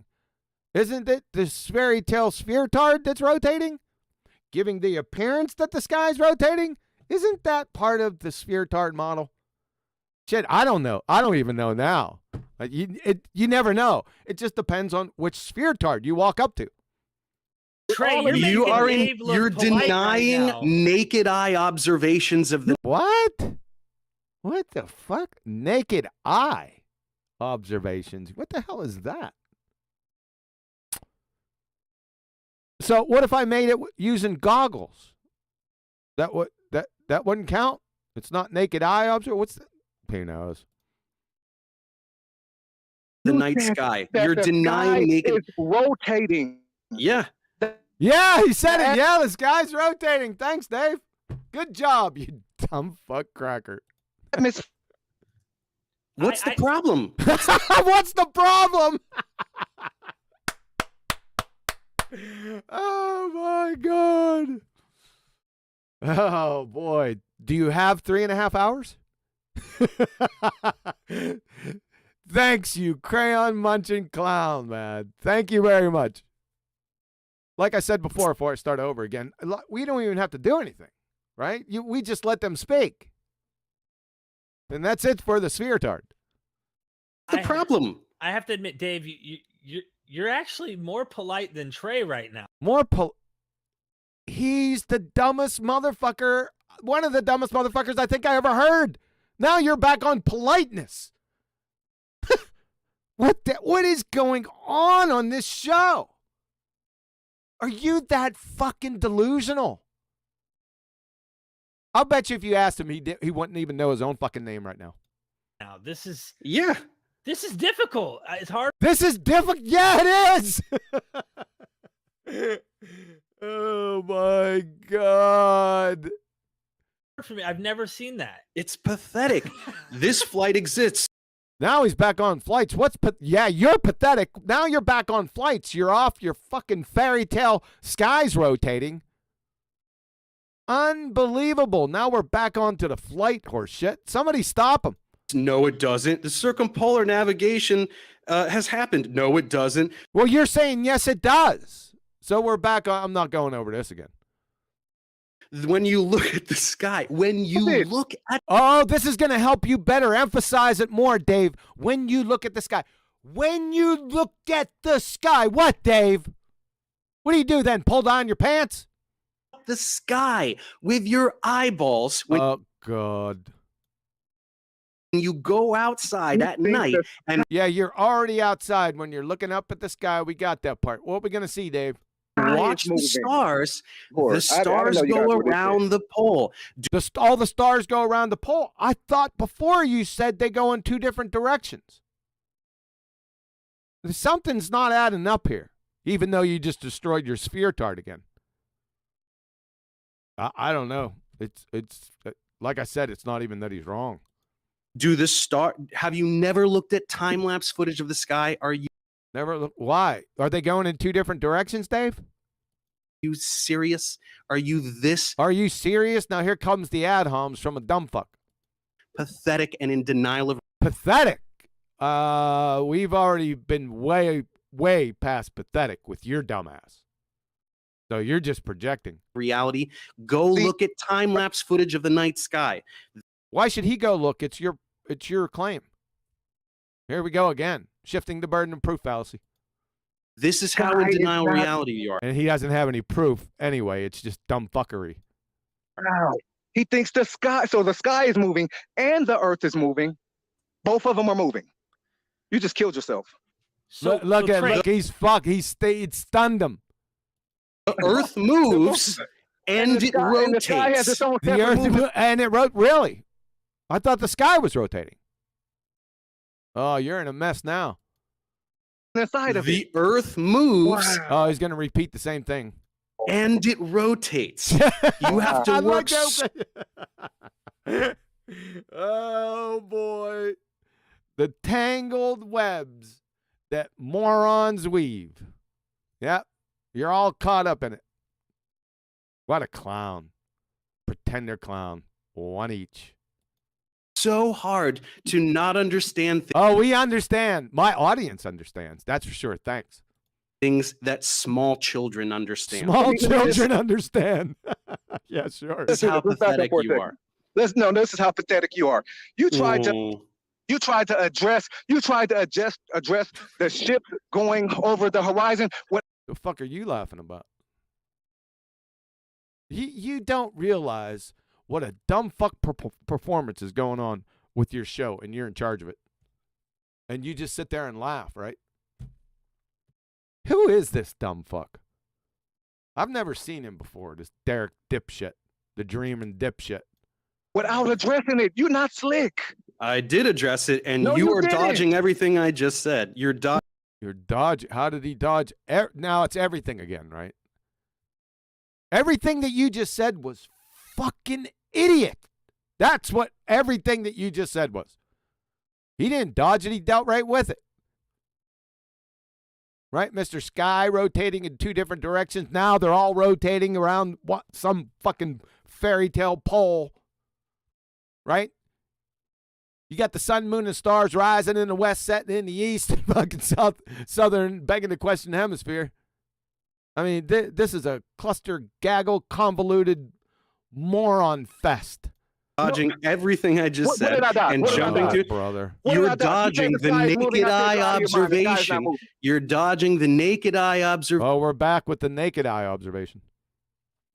Isn't it the fairy tale sphere-tard that's rotating? Giving the appearance that the sky's rotating? Isn't that part of the sphere-tard model? Shit, I don't know. I don't even know now. You never know. It just depends on which sphere-tard you walk up to. Trey, you're You making are Dave look you're polite right denying now. naked eye observations of the What? What the fuck? Naked eye observations. What the hell is that? So what if I made it using goggles? That wouldn't count? It's not naked eye observation? What's that? Who knows? the You night said sky. that You're the denying sky naked. is rotating. Yeah. Yeah, he said it. Yeah, the sky's rotating. Thanks, Dave. Good job, you dumb fuck cracker. What's the problem? What's the problem? Oh my God. Oh boy. Do you have 3.5 hours? Thanks, you crayon munching clown, man. Thank you very much. Like I said before I start over again, we don't even have to do anything, right? We just let them speak. And that's it for the sphere-tard. The problem. I have to admit, Dave, you're actually more polite than Trey right now. He's the dumbest motherfucker, one of the dumbest motherfuckers I think I ever heard. Now you're back on politeness. What is going on this show? Are you that fucking delusional? I'll bet you if you asked him, he wouldn't even know his own fucking name right now. Now this is difficult. It's hard. This is difficult. Yeah, it is. Oh my God. For me, I've never seen that. It's pathetic. This flight exists. Now he's back on flights. Yeah, you're pathetic. Now you're back on flights. You're off your fucking fairy tale sky's rotating. Unbelievable. Now we're back onto the flight horse shit. Somebody stop him. No, it doesn't. The circumpolar navigation has happened. No, it doesn't. Well, you're saying yes, it does. So we're back on. I'm not going over this again. When you look at the sky, Oh, this is going to help you better emphasize it more, Dave. When you look at the sky. When you look at the sky. What, Dave? What do you do then? Pull down your pants? The sky with your eyeballs. Oh, God. You go outside at night and yeah, you're already outside when you're looking up at the sky. We got that part. What are we going to see, Dave? watch the stars. The stars go around the pole. All the stars go around the pole. I thought before you said they go in two different directions. Something's not adding up here, even though you just destroyed your sphere-tard again. I don't know. It's like I said, it's not even that he's wrong. Have you never looked at time-lapse footage of the sky? Are you never look? Why? Are they going in two different directions, Dave? You serious? Are you serious? Now here comes the ad homs from a dumb fuck. Pathetic and in denial of pathetic. We've already been way past pathetic with your dumbass. So you're just projecting reality. Go look at time-lapse footage of the night sky. Why should he go look? It's your claim. Here we go again. Shifting the burden of proof fallacy. This is how in denial reality you are. And he doesn't have any proof anyway. It's just dumb fuckery. Wow. He thinks the sky is moving and the earth is moving. Both of them are moving. You just killed yourself. Look, he's fucked. It stunned him. The earth moves And it And the sky has its rotates. own The separate Earth movement. and it wrote really. I thought the sky was rotating. Oh, you're in a mess now. inside of it. The Earth moves Oh, he's gonna repeat the same thing. and it rotates. You have to I work. like that. Oh boy, the tangled webs that morons weave. Yep, you're all caught up in it. What a clown. Pretender clown. One each. So hard to not understand Oh, we understand. My audience understands. That's for sure. Thanks. things that small children understand. Small children understand. Yeah, sure. This is how Let's back up pathetic for a you second. are. This is how pathetic you are. You tried to address the ship going over the horizon. What The fuck are you laughing about? You don't realize what a dumb fuck performance is going on with your show, and you're in charge of it. And you just sit there and laugh, right? Who is this dumb fuck? I've never seen him before, this Derek dipshit, the dreaming dipshit. without addressing it? You're not slick. I did address it, and No, you you are didn't. dodging everything I just said. You're dodging. You're dodging. How did he dodge? Now it's everything again, right? Everything that you just said was fucking idiot. That's what everything that you just said was. He didn't dodge it. He dealt right with it. Right? Mr. Sky rotating in two different directions. Now they're all rotating around some fucking fairy tale pole. Right? You got the sun, moon, and stars rising in the west, setting in the east, fucking southern, begging the question hemisphere. I mean, this is a cluster, gaggle, convoluted moron fest. Dodging everything I just What said did I dodge? and What did I jumping dodge? to. Brother. What did You're I dodge? You said dodging the the sky is moving. naked I eye said, out of your mind. The sky is not observation. moving. You're dodging the naked eye observation Oh, we're back with the naked eye observation.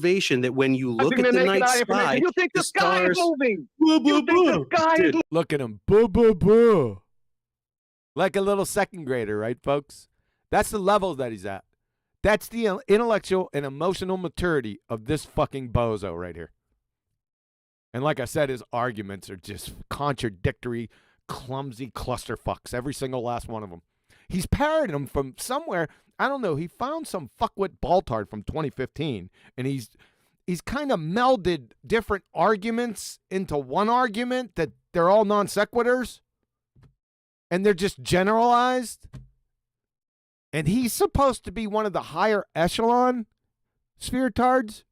that when you look Dodging at the naked night eye information. sky, You think the sky is stars. moving. Boo, boo, You think the boo. sky is Dude, moving. Look at him. Boo, boo, boo. Like a little second grader, right, folks? That's the level that he's at. That's the intellectual and emotional maturity of this fucking bozo right here. And like I said, his arguments are just contradictory, clumsy clusterfucks, every single last one of them. He's parroted them from somewhere. I don't know. He found some fuckwit BallTARD from 2015, and he's kind of melded different arguments into one argument that they're all non sequiturs, and they're just generalized. And he's supposed to be one of the higher echelon sphere-tards.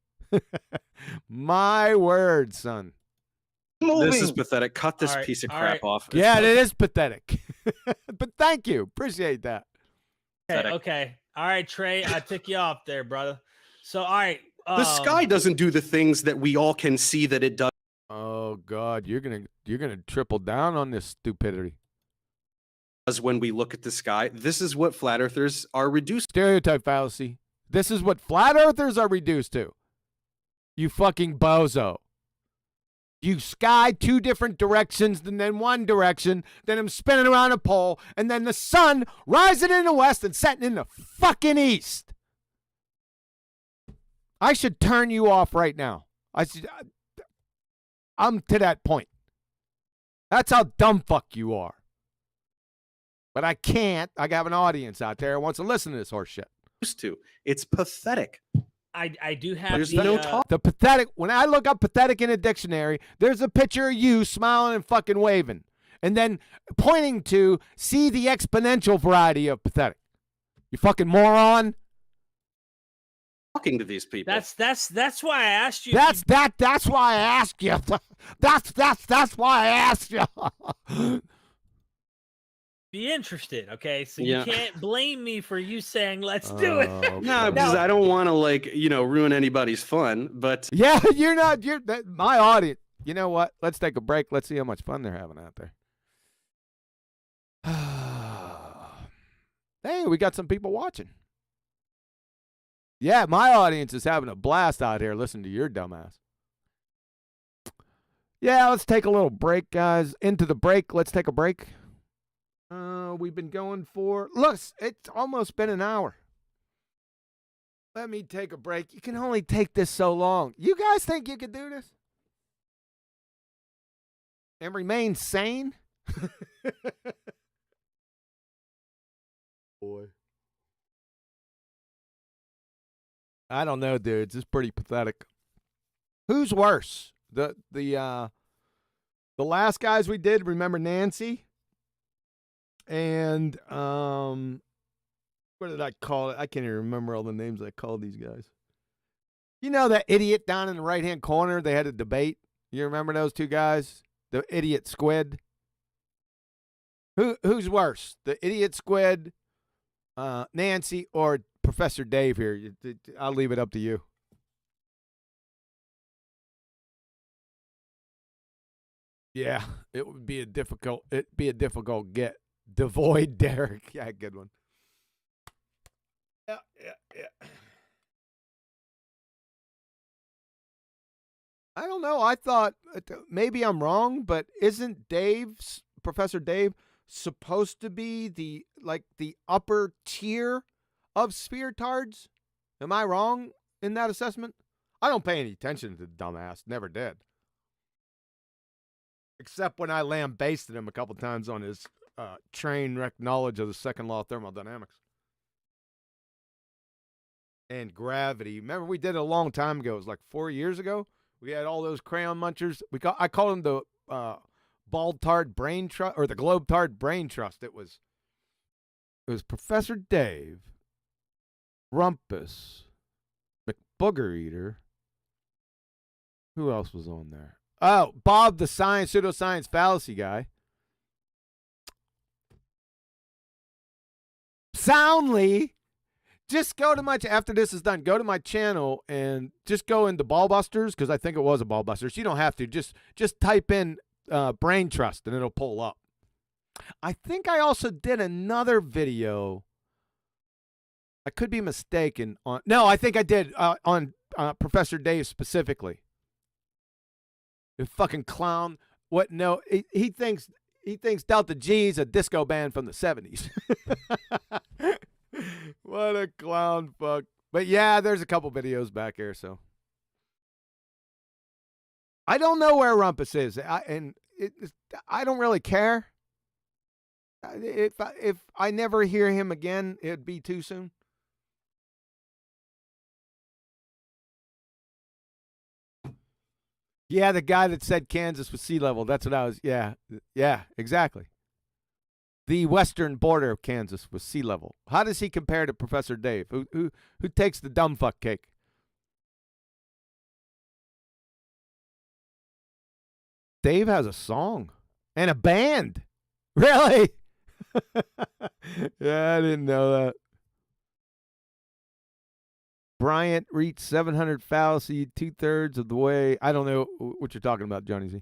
My word, son. Moving. This is pathetic. Cut this All right, piece of all crap right. off. Yeah, it is pathetic. But thank you. Appreciate that. Okay, okay. All right, Trey, I took you off there, brother. So, all right. The sky doesn't do the things that we all can see that it does. Oh God, you're gonna triple down on this stupidity. When we look at the sky, this is what flat earthers are reduced. Stereotype fallacy. This is what flat earthers are reduced to. You fucking bozo. You sky two different directions, and then one direction, then I'm spinning around a pole, and then the sun rising in the west and setting in the fucking east. I should turn you off right now. I'm to that point. That's how dumb fuck you are. But I can't. I got an audience out there who wants to listen to this horse shit. To. It's pathetic. I do have There's the, no talk. The pathetic, when I look up pathetic in a dictionary, there's a picture of you smiling and fucking waving. And then pointing to, see the exponential variety of pathetic. You fucking moron. Talking to these people. That's why I asked you. That's why I asked you. That's why I asked you. Be interested, okay? So Yeah. you can't blame me for you saying let's do it. No, because I don't want to ruin anybody's fun. But Yeah, my audience. You know what? Let's take a break. Let's see how much fun they're having out there. Hey, we got some people watching. Yeah, my audience is having a blast out here listening to your dumbass. Yeah, let's take a little break, guys. Into the break. Let's take a break. We've been going for... Look, it's almost been an hour. Let me take a break. You can only take this so long. You guys think you could do this? And remain sane? Boy. I don't know, dudes. It's pretty pathetic. Who's worse? The last guys we did, remember Nancy? And what did I call it? I can't even remember all the names I called these guys. You know that idiot down in the right-hand corner? They had a debate. You remember those two guys? The idiot squid? Who's worse? The idiot squid, Nancy, or Professor Dave here? I'll leave it up to you. Yeah, it'd be a difficult get. Devoid Derek. Yeah, good one. Yeah. I don't know. I thought maybe I'm wrong, but isn't Professor Dave supposed to be the upper tier of sphere-tards? Am I wrong in that assessment? I don't pay any attention to the dumbass. Never did. Except when I lambasted him a couple times on his train wreck knowledge of the second law of thermodynamics. And gravity. Remember, we did it a long time ago. It was like 4 years ago. We had all those crayon munchers. I call them the BallTARD brain trust, or the GlobeTARD brain trust. It was Professor Dave, Rumpus, McBooger Eater. Who else was on there? Oh, Bob, the pseudoscience fallacy guy. Soundly. Just go to after this is done, go to my channel and just go into BallBusters, because I think it was a BallBusters. You don't have to. Just type in brain trust and it'll pull up. I think I also did another video. I could be mistaken on. No, I think I did on Professor Dave specifically. The fucking clown. What? No, he thinks Delta G is a disco band from the 70s. What a clown fuck. But yeah, there's a couple videos back here, so. I don't know where Rumpus is, I don't really care. If I never hear him again, it'd be too soon. Yeah, the guy that said Kansas was sea level. That's what I was. Yeah, exactly. The western border of Kansas was sea level. How does he compare to Professor Dave, who takes the dumb fuck cake? Dave has a song and a band. Really? Yeah, I didn't know that. Bryant reached 700 fallacy 2/3 of the way. I don't know what you're talking about, Johnny Z.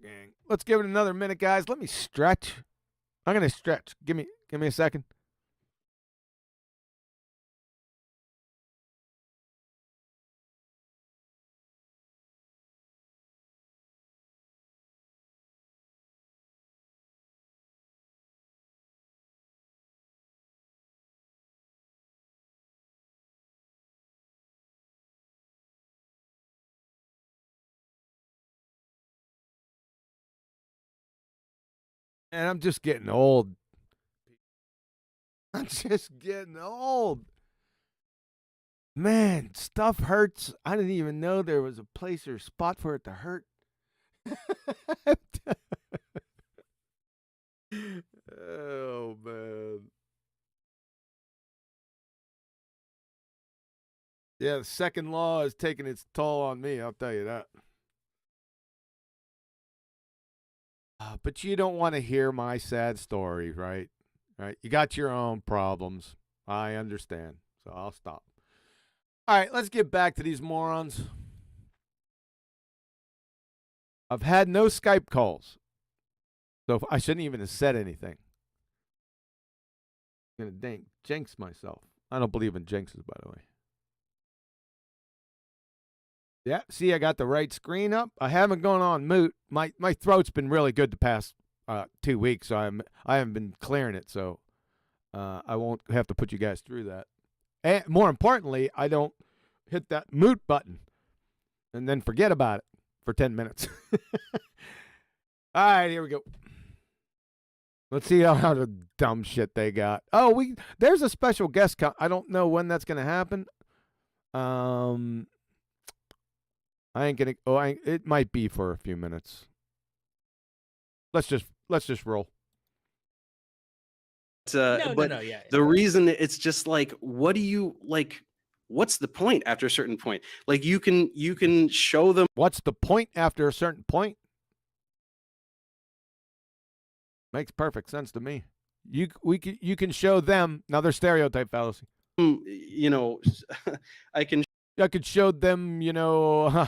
Gang. Let's give it another minute, guys. Let me stretch. I'm gonna stretch. Give me a second. And I'm just getting old. I'm just getting old. Man, stuff hurts. I didn't even know there was a place or spot for it to hurt. Oh, man. Yeah, the second law is taking its toll on me, I'll tell you that. But you don't want to hear my sad story, right? Right? You got your own problems. I understand. So I'll stop. All right, let's get back to these morons. I've had no Skype calls. So I shouldn't even have said anything. I'm going to jinx myself. I don't believe in jinxes, by the way. Yeah, see, I got the right screen up. I haven't gone on mute. My throat's been really good the past 2 weeks, so I haven't been clearing it. So I won't have to put you guys through that. And more importantly, I don't hit that mute button and then forget about it for 10 minutes. All right, here we go. Let's see how the dumb shit they got. Oh, there's a special guest. I don't know when that's gonna happen. I ain't gonna. Oh, it might be for a few minutes. Let's just roll. No, yeah. The reason it's just like, what do you like? What's the point after a certain point? Like you can show them. What's the point after a certain point? Makes perfect sense to me. You can show them another stereotype fallacy. You know, I could show them, you know,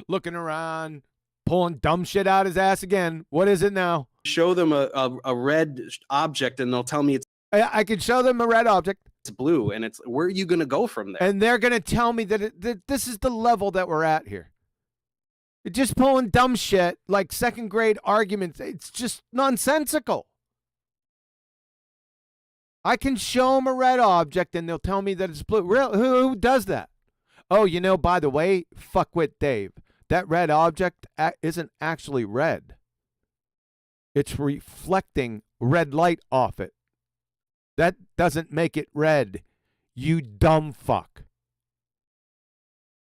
looking around, pulling dumb shit out his ass again. What is it now? Show them a red object and they'll tell me I could show them a red object. It's blue, and it's where are you going to go from there? And they're going to tell me that this is the level that we're at here. You're just pulling dumb shit like second grade arguments. It's just nonsensical. I can show them a red object and they'll tell me that it's blue. Who does that? Oh, you know, by the way, fuckwit Dave, that red object isn't actually red. It's reflecting red light off it. That doesn't make it red, you dumb fuck.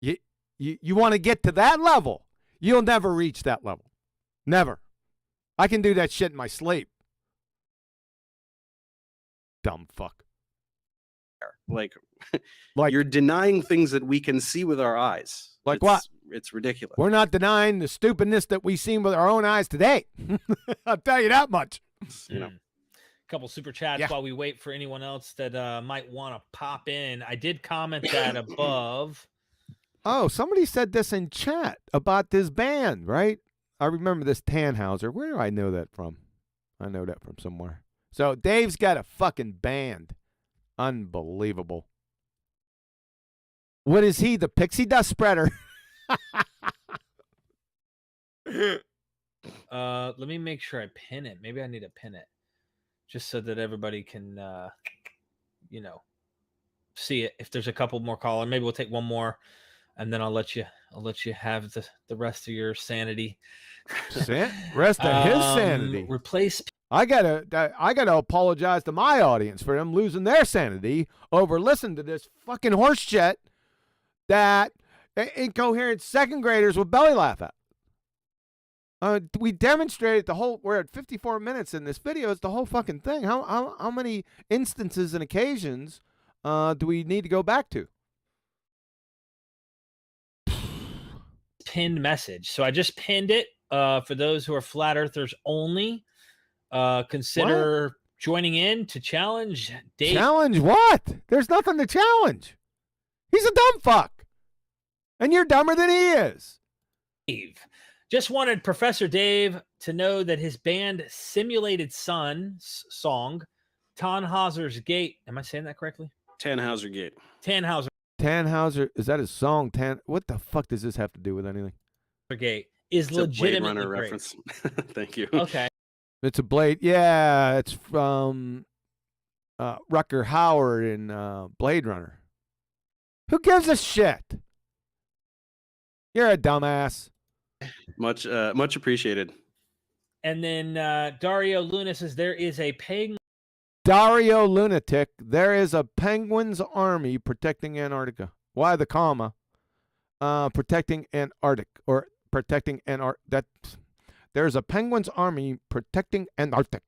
You want to get to that level? You'll never reach that level. Never. I can do that shit in my sleep. Dumb fuck. Like you're denying things that we can see with our eyes. Like what? It's ridiculous. We're not denying the stupidness that we've seen with our own eyes today. I'll tell you that much. You know. Couple super chats while we wait for anyone else that might want to pop in. I did comment that above. Oh, somebody said this in chat about this band, right? I remember this Tannhauser. Where do I know that from? I know that from somewhere. So Dave's got a fucking band. Unbelievable. What is he? The pixie dust spreader? Let me make sure I pin it. Maybe I need to pin it just so that everybody can, you know, see it. If there's a couple more callers, maybe we'll take one more, and then I'll let you have the rest of your sanity. Rest of his sanity. Replace. I gotta apologize to my audience for them losing their sanity over listening to this fucking horse shit that incoherent second graders will belly laugh at. We demonstrated the whole. We're at 54 minutes in this video. It's the whole fucking thing. How many instances and occasions do we need to go back to? Pinned message. So I just pinned it for those who are flat earthers only. Consider joining in to challenge Dave. Challenge what? There's nothing to challenge. He's a dumb fuck, and you're dumber than he is. Dave. Just wanted Professor Dave to know that his band Simulated Sun's song, Tannhauser's Gate. Am I saying that correctly? Tannhauser Gate. Tannhauser, is that his song? What the fuck does this have to do with anything? Gate is legitimately Blade Runner great. reference. Thank you. Okay. It's a Blade. Yeah, it's from Rutger Hauer in Blade Runner. Who gives a shit? You're a dumbass. Much appreciated. And then Dario Luna says there is a penguin. Dario Lunatic, there is a penguin's army protecting Antarctica. Why the comma? Protecting Antarctic or protecting Antarctic. There's a penguin's army protecting Antarctic.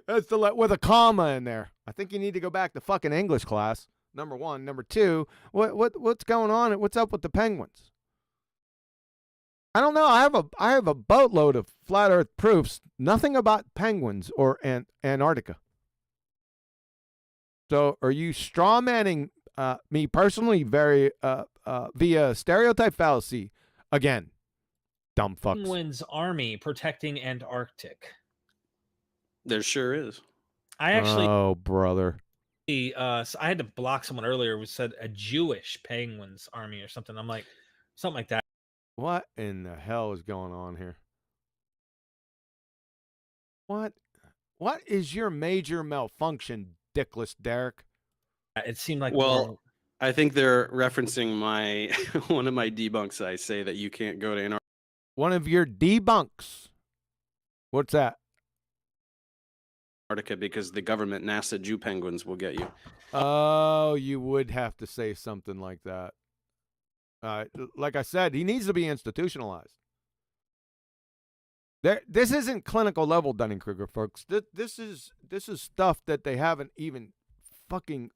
That's with a comma in there. I think you need to go back to fucking English class. Number one. Number two, what's going on? What's up with the penguins? I don't know. I have a boatload of flat Earth proofs. Nothing about penguins or Antarctica. So, are you strawmanning me personally? Via stereotype fallacy again? Dumb fucks. Penguin's army protecting Antarctic. There sure is. I actually. Oh, brother. So I had to block someone earlier who said a Jewish penguins army or something. I'm like, something like that. What in the hell is going on here? What What is your major malfunction, dickless Derek? It seemed like Well, I think they're referencing my one of my debunks. I say that you can't go to Antarctica. One of your debunks. What's that? Because the government, NASA Jew penguins will get you. Oh, you would have to say something like that. Like I said, he needs to be institutionalized. This isn't clinical level Dunning-Kruger, folks. This is stuff that they haven't even fucking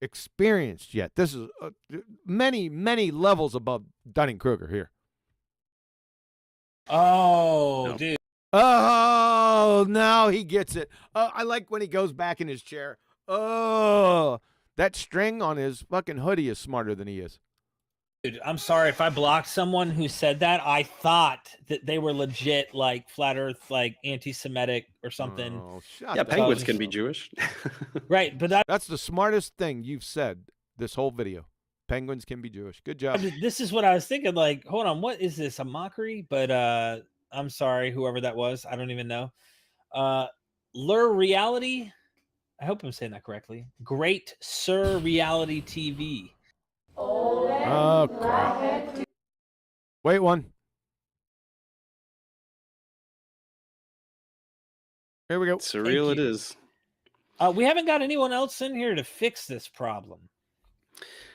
experienced yet. This is many, many levels above Dunning-Kruger here. Oh, No. dude. Oh, now he gets it. I like when he goes back in his chair. Oh, that string on his fucking hoodie is smarter than he is. Dude, I'm sorry if I blocked someone who said that. I thought that they were legit, like flat Earth, like anti-Semitic or something. Oh, shut Yeah, the penguins fuck can up. be Jewish. Right, but That's the smartest thing you've said this whole video. Penguins can be Jewish. Good job. this is what I was thinking. Like, hold on, what is this? A mockery? But I'm sorry, whoever that was. I don't even know. Lieu Reality. I hope I'm saying that correctly. Great Sir Reality TV. Oh, crap. Wait one. Here we go. Surreal it you. is. We haven't got anyone else in here to fix this problem.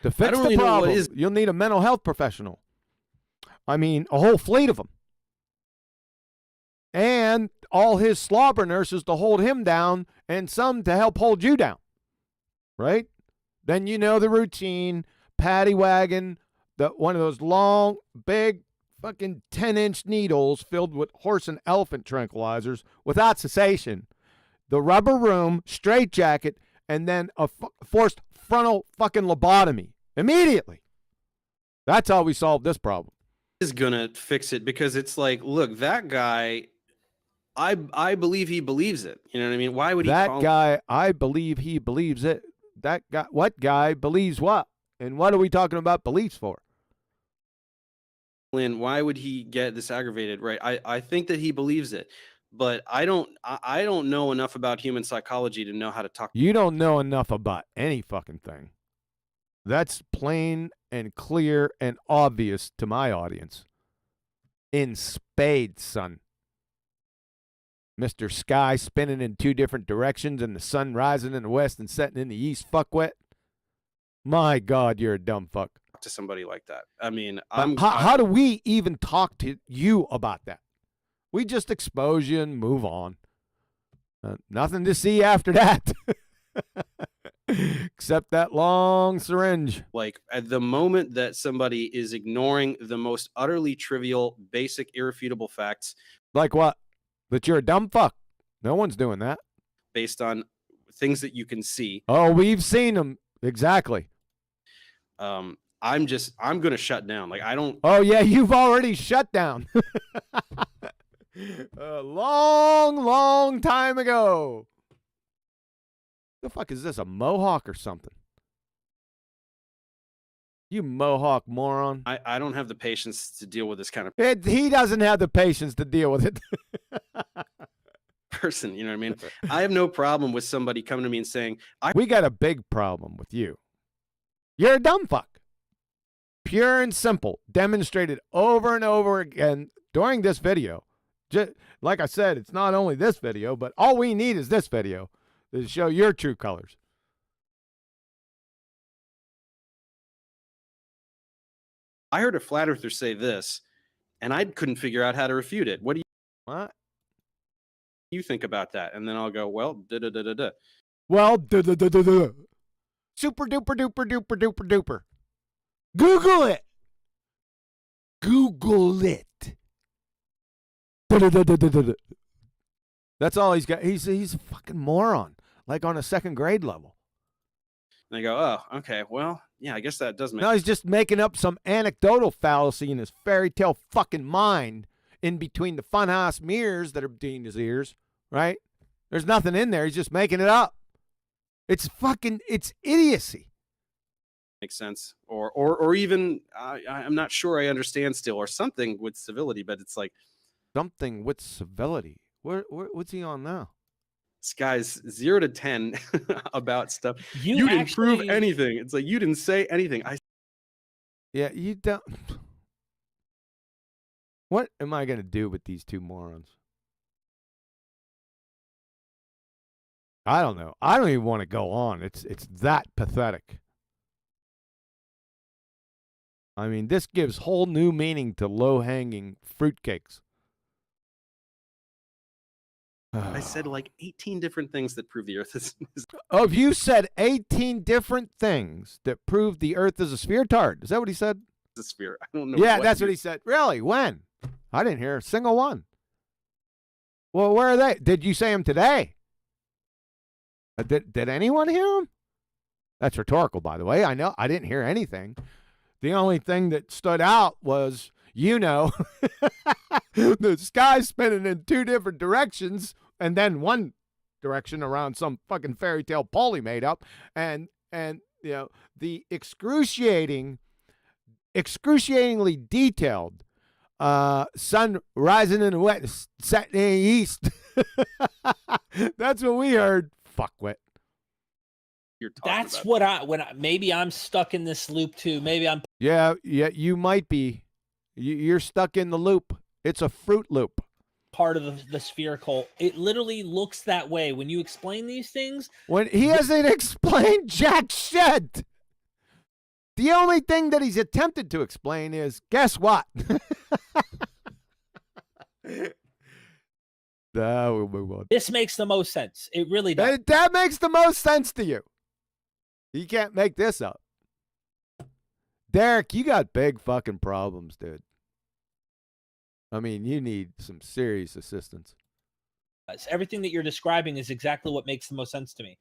To fix don't the really know what problem, is- you'll need a mental health professional. I mean, a whole fleet of them. And all his slobber nurses to hold him down and some to help hold you down. Right? Then you know the routine. Paddy wagon, one of those long, big, fucking 10-inch needles filled with horse and elephant tranquilizers without cessation. The rubber room, straitjacket, and then a forced frontal fucking lobotomy immediately. That's how we solve this problem. Is gonna fix it because it's like, look, that guy, I believe he believes it. You know what I mean? Why would he? That guy, I believe he believes it. That guy, what guy believes what? And what are we talking about beliefs for? Lynn, why would he get this aggravated? Right? I think that he believes it, but I don't know enough about human psychology to know how to talk. You don't know enough about any fucking thing. That's plain and clear and obvious to my audience. In spades, son. Mr. Sky spinning in two different directions and the sun rising in the west and setting in the east, fuckwit. My God, you're a dumb fuck. To somebody like that. I mean, how do we even talk to you about that? We just expose you and move on. Nothing to see after that. Except that long syringe. Like at the moment that somebody is ignoring the most utterly trivial, basic, irrefutable facts. Like what? That you're a dumb fuck. No one's doing that. Based on things that you can see. Oh, we've seen them. Exactly. I'm going to shut down. Like, I don't. Oh, yeah, you've already shut down. A long, long time ago. The fuck is this, a mohawk or something? You mohawk moron. I don't have the patience to deal with this kind of He doesn't have the patience to deal with it. person. You know what I mean? I have no problem with somebody coming to me and saying, we got a big problem with you. You're a dumb fuck. Pure and simple. Demonstrated over and over again during this video. Just, like I said, it's not only this video, but all we need is this video to show your true colors. I heard a flat earther say this, and I couldn't figure out how to refute it. What do you think about that? And then I'll go, well, da-da-da-da-da. Well, da-da-da-da-da. Super duper duper duper duper duper. Google it. Google it. Da-da-da-da-da-da. That's all he's got. He's a fucking moron, like on a second grade level. And I go, oh, okay, well, yeah, I guess that does make No, he's just making up some anecdotal fallacy in his fairy tale fucking mind in between the funhouse mirrors that are between his ears, right? There's nothing in there. He's just making it up. It's idiocy. makes sense. Or even, I'm not sure I understand still, or something with civility, but it's like. Something with civility. What's he on now? This guy's 0 to 10 about stuff. You didn't prove actually- anything. It's like, you didn't say anything. Yeah, you don't. What am I going to do with these two morons? I don't know. I don't even want to go on. It's that pathetic. I mean, this gives whole new meaning to low-hanging fruitcakes. I said like 18 different things that prove the Earth is. Oh, you said 18 different things that prove the Earth is a sphere, Tard. Is that what he said? A sphere. I don't know. Yeah, that's what he said. Really? When? I didn't hear a single one. Well, where are they? Did you say them today? Did anyone hear them? That's rhetorical, by the way. I know. I didn't hear anything. The only thing that stood out was, the sky spinning in two different directions, and then one direction around some fucking fairy tale Paulie made up, and the excruciatingly detailed sun rising in the west, setting in the east. That's what we heard. Fuckwit. That's what maybe I'm stuck in this loop too. Maybe I'm. Yeah, you might be. You're stuck in the loop. It's a Fruit Loop. Part of the spherical. It literally looks that way when you explain these things. When he hasn't explained jack shit. The only thing that he's attempted to explain is, guess what? We'll move on. This makes the most sense. It really does. That makes the most sense to you. You can't make this up. Derek, you got big fucking problems, dude. I mean, you need some serious assistance. Everything that you're describing is exactly what makes the most sense to me.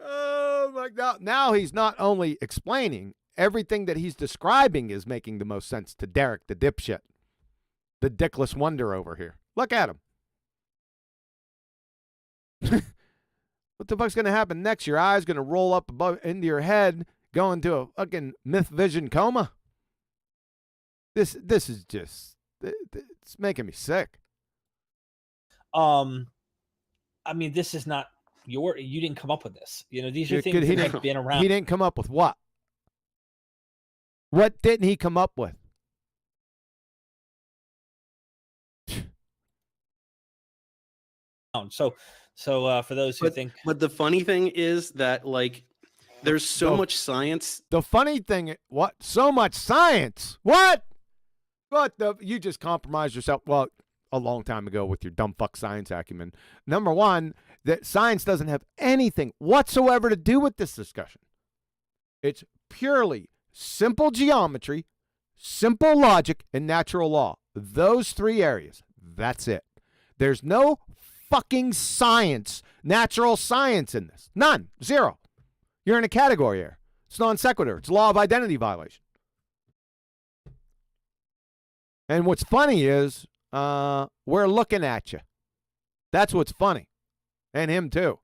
Oh my God. Now he's not only explaining, everything that he's describing is making the most sense to Derek, the dipshit. The dickless wonder over here. Look at him. What the fuck's going to happen next? Your eye's going to roll up above into your head, go into a fucking myth vision coma. This is just, it's making me sick. I mean, this is not you didn't come up with this. These are things that have been around. He didn't come up with what? What didn't he come up with? So for those who think, but the funny thing is that like there's so much science. The funny thing, what? So much science? What? You just compromised yourself. Well, a long time ago with your dumb fuck science acumen. Number one, that science doesn't have anything whatsoever to do with this discussion. It's purely simple geometry, simple logic, and natural law. Those three areas. That's it. There's no fucking science, natural science in this. None. Zero. You're in a category here. It's non sequitur. It's law of identity violation. And what's funny is we're looking at you. That's what's funny. And him too.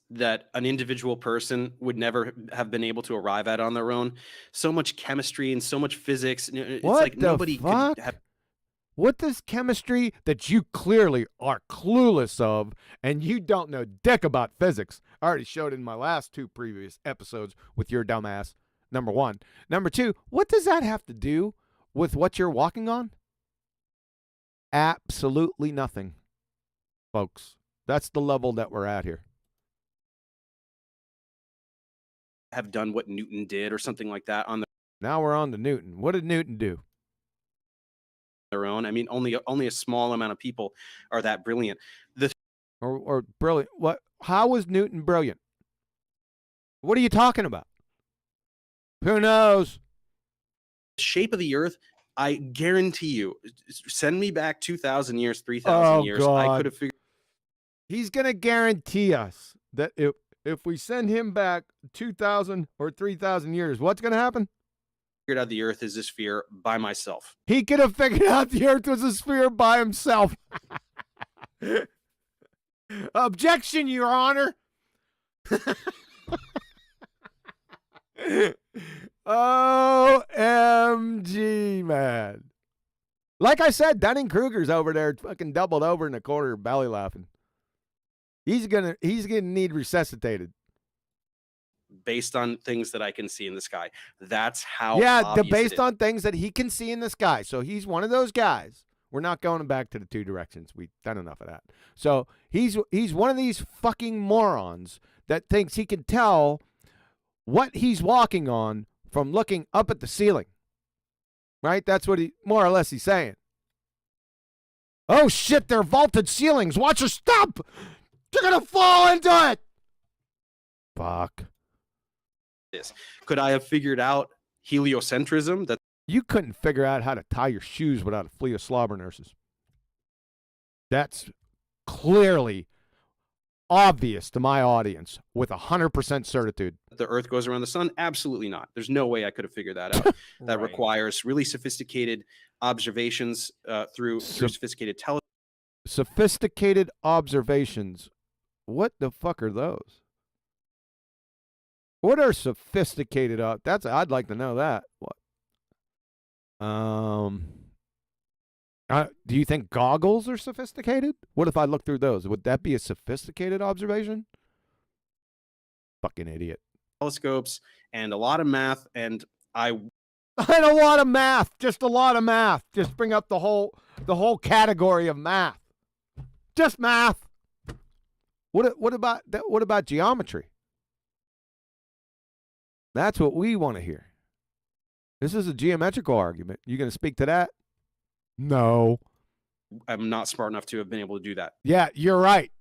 That an individual person would never have been able to arrive at on their own. So much chemistry and so much physics. It's what like the nobody fuck? could have. What does chemistry that you clearly are clueless of and you don't know dick about physics? I already showed in my last two previous episodes with your dumbass, number one. Number two, what does that have to do with what you're walking on? Absolutely nothing, folks. That's the level that we're at here. Have done what Newton did or something like that on Now we're on to Newton. What did Newton do? their own. I mean, only a small amount of people are that brilliant. Or brilliant. What? How was Newton brilliant? What are you talking about? Who knows? Shape of the Earth, I guarantee you, send me back 2,000 years, 3,000 years. God. I could have figured. He's going to guarantee us that if we send him back 2,000 or 3,000 years, what's going to happen? Figured out the Earth is a sphere by myself. He could have figured out the Earth was a sphere by himself. Objection, Your Honor. OMG, man. Like I said, Dunning-Kruger's over there fucking doubled over in the corner, belly laughing. He's gonna need resuscitated. Based on things that I can see in the sky. That's how based on things that he can see in the sky. So he's one of those guys. We're not going back to the two directions. We've done enough of that. So he's one of these fucking morons that thinks he can tell what he's walking on from looking up at the ceiling. Right? That's what he more or less he's saying. Oh shit, they're vaulted ceilings. Watch your step. You're gonna fall into it. Fuck. Could I have figured out heliocentrism? That you couldn't figure out how to tie your shoes without a fleet of slobber nurses. That's clearly obvious to my audience with 100% certitude. the Earth goes around the sun? Absolutely not. There's no way I could have figured that out. That requires really sophisticated observations through sophisticated telescopes. Sophisticated observations. What the fuck are those? What are sophisticated? I'd like to know that. What? Do you think goggles are sophisticated? What if I look through those? Would that be a sophisticated observation? Fucking idiot. Telescopes and a lot of math, and a lot of math. Just a lot of math. Just bring up the whole category of math. Just math. What about that? What about geometry? That's what we want to hear. This is a geometrical argument. You going to speak to that? No. I'm not smart enough to have been able to do that. Yeah, you're right.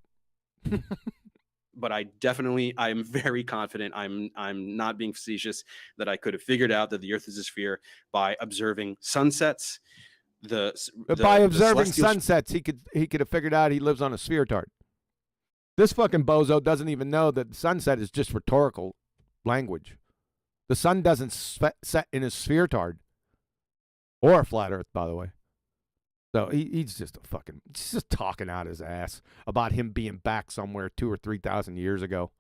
But I'm very confident, I'm not being facetious, that I could have figured out that the Earth is a sphere by observing sunsets. By observing sunsets, he could have figured out he lives on a sphere-tard. This fucking bozo doesn't even know that the sunset is just rhetorical language. The sun doesn't set in a sphere-tard. Or a flat Earth, by the way. So he's just just talking out his ass about him being back somewhere 2,000 or 3,000 years ago.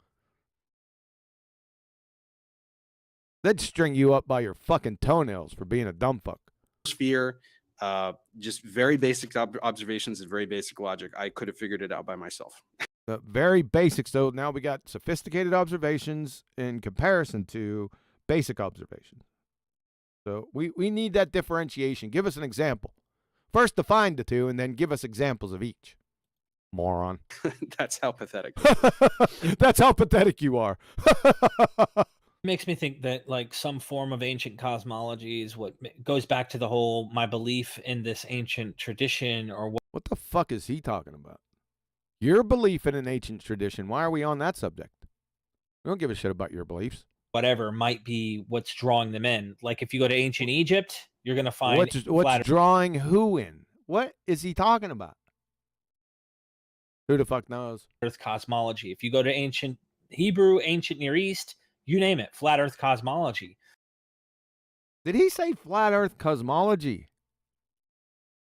They'd string you up by your fucking toenails for being a dumb fuck. Sphere, just very basic observations and very basic logic. I could have figured it out by myself. Very basic. So now we got sophisticated observations in comparison to basic observations. So we need that differentiation. Give us an example. First define the two and then give us examples of each. Moron. That's how pathetic. That's how pathetic you are. Makes me think that like some form of ancient cosmology is what goes back to the whole my belief in this ancient tradition or what. What the fuck is he talking about? Your belief in an ancient tradition. Why are we on that subject? We don't give a shit about your beliefs. Whatever might be what's drawing them in. Like if you go to ancient Egypt, you're going to find what's drawing who in? What is he talking about? Who the fuck knows? Earth cosmology. If you go to ancient Hebrew, ancient Near East, you name it, flat Earth cosmology. Did he say flat Earth cosmology?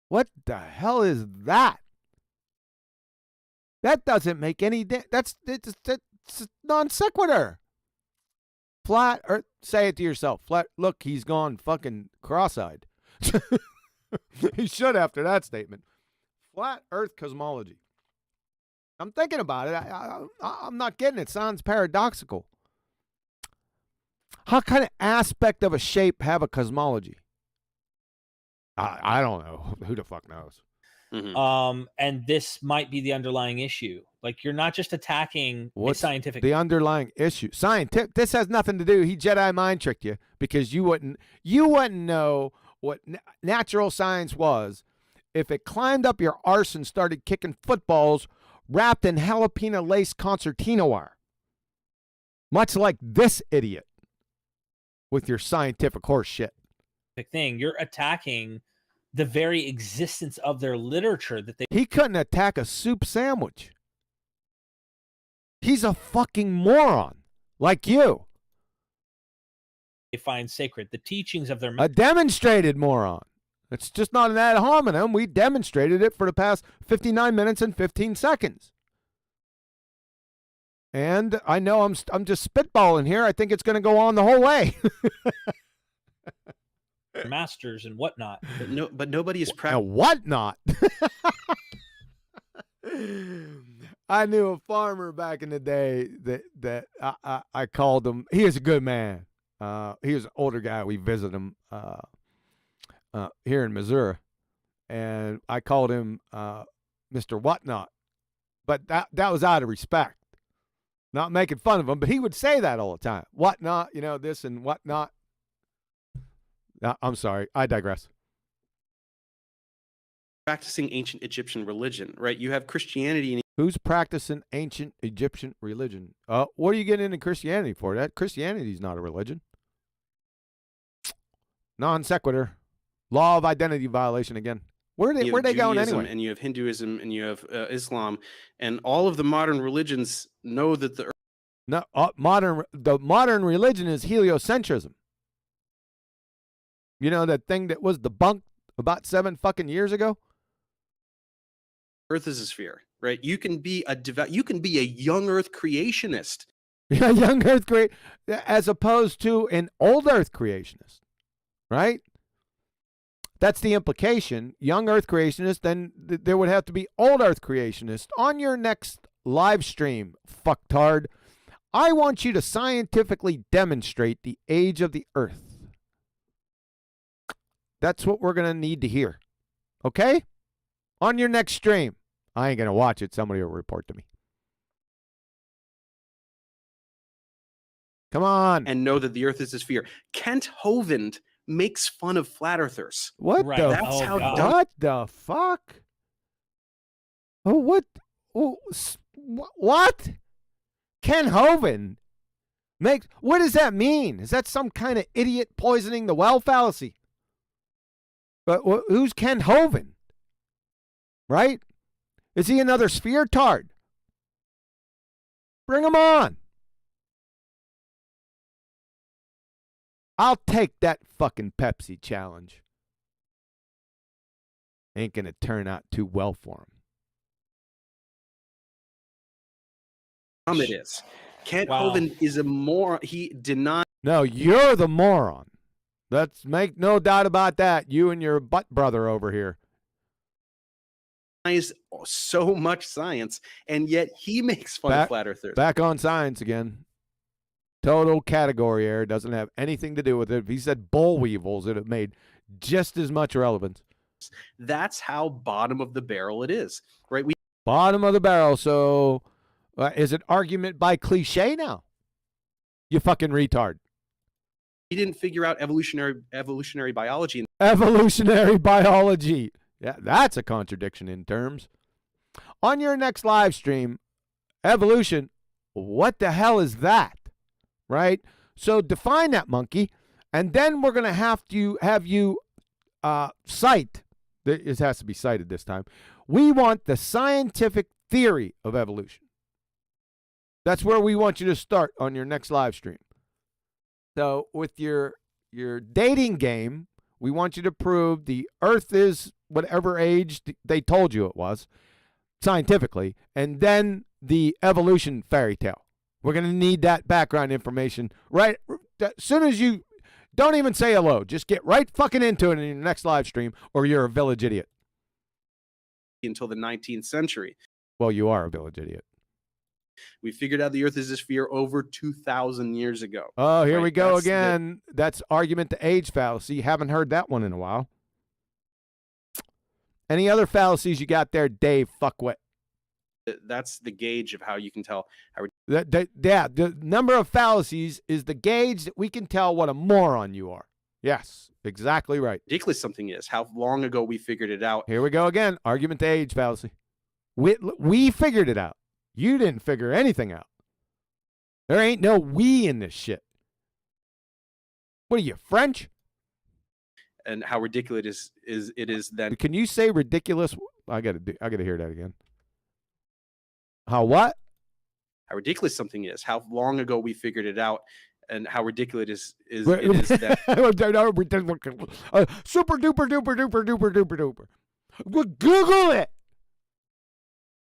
What the hell is that? That doesn't make any that's non sequitur. Flat Earth, say it to yourself. Flat, look, he's gone fucking cross-eyed. He should after that statement. Flat Earth cosmology. I'm thinking about it. I'm not getting it. Sounds paradoxical. How kind of aspect of a shape have a cosmology? I don't know. Who the fuck knows? Mm-hmm. And this might be the underlying issue. Like you're not just attacking scientific. The underlying issue, scientific. This has nothing to do. He Jedi mind tricked you because you wouldn't know what natural science was if it climbed up your arse and started kicking footballs wrapped in jalapeno lace concertina wire. Much like this idiot with your scientific horse shit. Thing you're attacking the very existence of their literature that he couldn't attack a soup sandwich. He's a fucking moron like you. They find sacred, the teachings of their a demonstrated moron. It's just not an ad hominem. We demonstrated it for the past 59 minutes and 15 seconds. And I know I'm just spitballing here. I think it's going to go on the whole way. masters and whatnot. But nobody is And whatnot. I knew a farmer back in the day that I called him. He is a good man. He was an older guy. We visited him here in Missouri, and I called him Mr. Whatnot. But that was out of respect, not making fun of him. But he would say that all the time. Whatnot, this and whatnot. I'm sorry. I digress. Practicing ancient Egyptian religion, right? You have Christianity. And who's practicing ancient Egyptian religion? What are you getting into Christianity for? That Christianity is not a religion. Non sequitur. Law of identity violation again. Where are they going anyway? And you have Hinduism, and you have Islam, and all of the modern religions know that the modern religion is heliocentrism. You know that thing that was debunked about 7 fucking years ago? Earth is a sphere, right? You can be a young Earth creationist. Yeah, young Earth as opposed to an old Earth creationist, right? That's the implication. Young Earth creationist, then there would have to be old Earth creationist. On your next live stream, fucktard, I want you to scientifically demonstrate the age of the Earth. That's what we're going to need to hear. Okay? On your next stream. I ain't going to watch it. Somebody will report to me. Come on. And know that the Earth is a sphere. Kent Hovind makes fun of flat earthers. What right. the? That's how dumb. What the fuck? Oh, what? Oh, what? Ken Hovind makes. What does that mean? Is that some kind of idiot poisoning the well fallacy? But who's Ken Hovind? Right? Is he another sphere tard? Bring him on. I'll take that fucking Pepsi challenge. Ain't gonna turn out too well for him. It is. Kent Hovind is a moron. He denied. No, you're the moron. Let's make no doubt about that. You and your butt brother over here. So much science, and yet he makes fun of flat earthers. Back on science again. Total category error. Doesn't have anything to do with it. If he said boll weevils, it would have made just as much relevance. That's how bottom of the barrel it is, right? Bottom of the barrel. So is it argument by cliche now? You fucking retard. He didn't figure out evolutionary biology. Evolutionary biology. Yeah, that's a contradiction in terms. On your next live stream, evolution, what the hell is that? Right? So define that, monkey, and then we're going to have you cite, it has to be cited this time, we want the scientific theory of evolution. That's where we want you to start on your next live stream. So with your dating game, we want you to prove the Earth is whatever age they told you it was, scientifically, and then the evolution fairy tale. We're going to need that background information right as soon as you don't even say hello. Just get right fucking into it in your next live stream, or you're a village idiot. Until the 19th century. Well, you are a village idiot. We figured out the Earth is a sphere over 2,000 years ago. Oh, here we go again. That's argument to age fallacy. Haven't heard that one in a while. Any other fallacies you got there, Dave Fuckwit? That's the gauge of how you can tell. The number of fallacies is the gauge that we can tell what a moron you are. Yes, exactly right. Ridiculous something is. How long ago we figured it out. Here we go again. Argument to age fallacy. We figured it out. You didn't figure anything out. There ain't no we in this shit. What are you, French? And how ridiculous it is then. Can you say ridiculous? I gotta hear that again. How what? How ridiculous something is. How long ago we figured it out, and how ridiculous it is that. Super duper duper duper duper duper duper. Google it.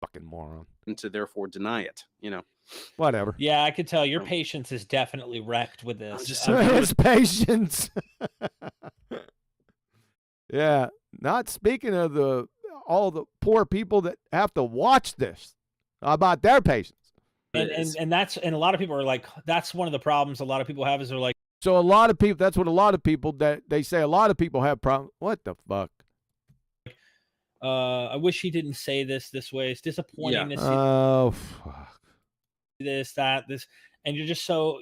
Fucking moron. And to therefore deny it, Whatever. Yeah, I could tell your patience is definitely wrecked with this. His patience. Yeah. Not speaking of all the poor people that have to watch this. How about their patience? And a lot of people are like, that's one of the problems a lot of people have is they're like, so a lot of people, that's what a lot of people that they say a lot of people have problems. What the fuck? I wish he didn't say this way. It's disappointing to see fuck. this, and you're just so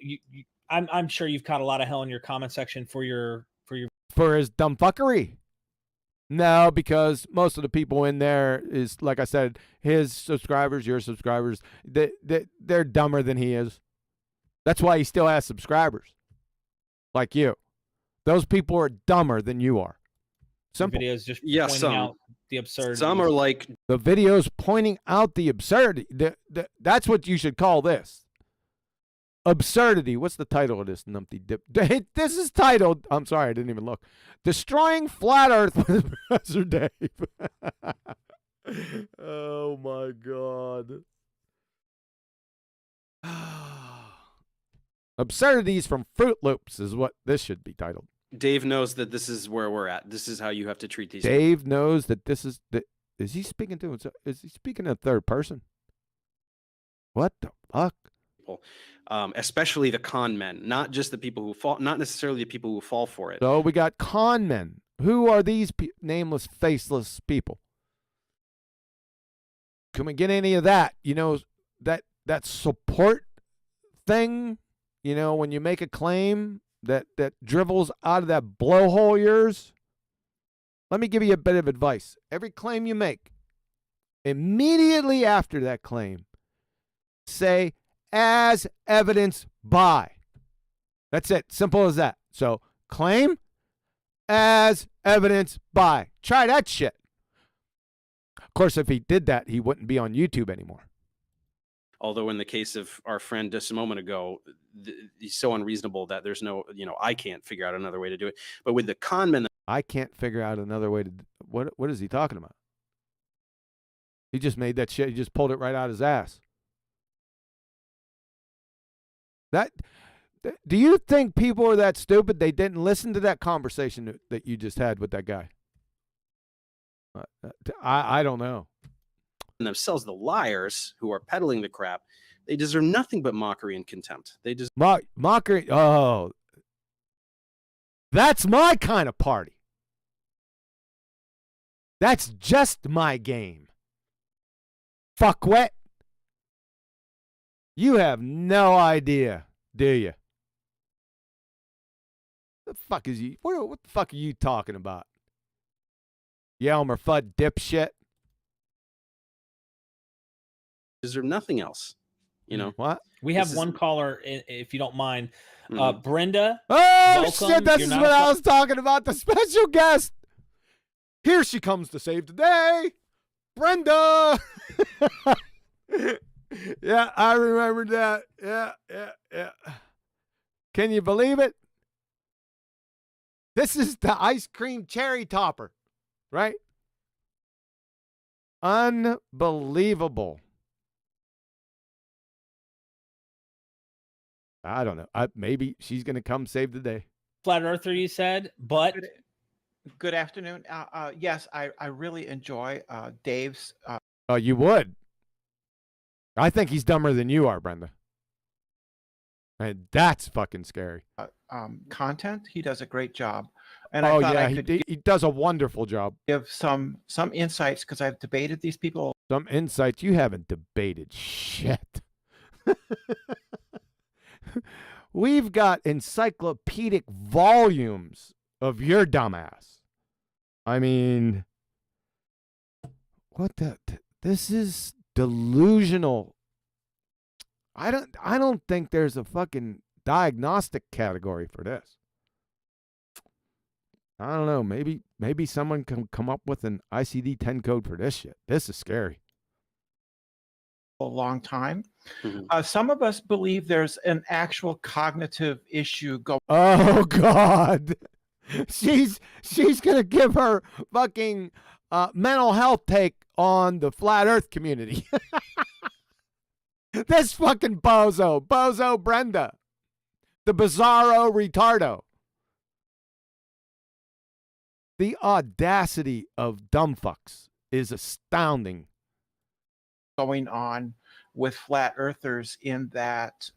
I'm sure you've caught a lot of hell in your comment section for his dumb fuckery. No, because most of the people in there is, like I said, his subscribers, your subscribers, they're dumber than he is. That's why he still has subscribers, like you. Those people are dumber than you are. Simple. Videos just pointing out the absurdity. Some are like the videos pointing out the absurdity. That's what you should call this. Absurdity. What's the title of this numpty dip? This is titled, I'm sorry, I didn't even look. Destroying Flat Earth with Professor Dave. Oh my God. Absurdities from Fruit Loops is what this should be titled. Dave knows that this is where we're at. This is how you have to treat these Dave people. knows that this is is he speaking to himself? Is he speaking in third person? What the fuck? Especially the con men, not just the people who fall, not necessarily the people who fall for it. So we got con men. Who are these nameless, faceless people? Can we get any of that? You know, that support thing, you know, when you make a claim that dribbles out of that blowhole yours. Let me give you a bit of advice. Every claim you make, immediately after that claim, say, as evidenced by. That's it. Simple as that. So, claim as evidenced by. Try that shit. Of course, if he did that, he wouldn't be on YouTube anymore. Although in the case of our friend just a moment ago, he's so unreasonable that there's no, I can't figure out another way to do it. But with the con men, I can't figure out another way to. What is he talking about? He just made that shit. He just pulled it right out of his ass. Do you think people are that stupid they didn't listen to that conversation that you just had with that guy? I don't know. Themselves, the liars who are peddling the crap, they deserve nothing but mockery and contempt. They just mockery. Oh, that's my kind of party. That's just my game. Fuckwit. You have no idea, do you? The fuck is you? What the fuck are you talking about? You Elmer Fudd dipshit. deserve nothing else. What? We have one caller, if you don't mind. Brenda. Oh, welcome. Shit. This is what I was talking about. The special guest. Here she comes to save the day. Brenda. Yeah, I remember that. Yeah. Can you believe it? This is the ice cream cherry topper, right? Unbelievable. I don't know. Maybe she's going to come save the day. Flat Earther, you said, but... Good afternoon. Yes, I really enjoy Dave's... Oh, you would? I think he's dumber than you are, Brenda. And that's fucking scary. Content. He does a great job. And oh, I thought yeah, I could he does a wonderful job. give some insights because I've debated these people. Some insights. You haven't debated shit. We've got encyclopedic volumes of your dumbass. I mean, what the? This is delusional. I don't think there's a fucking diagnostic category for this. I don't know. Maybe someone can come up with an ICD-10 code for this shit. This is scary. A long time. Some of us believe there's an actual cognitive issue going. Oh God, she's gonna give her fucking mental health take on the flat Earth community. This fucking bozo Brenda, the bizarro retardo. The audacity of dumb fucks is astounding. Going on with flat earthers in that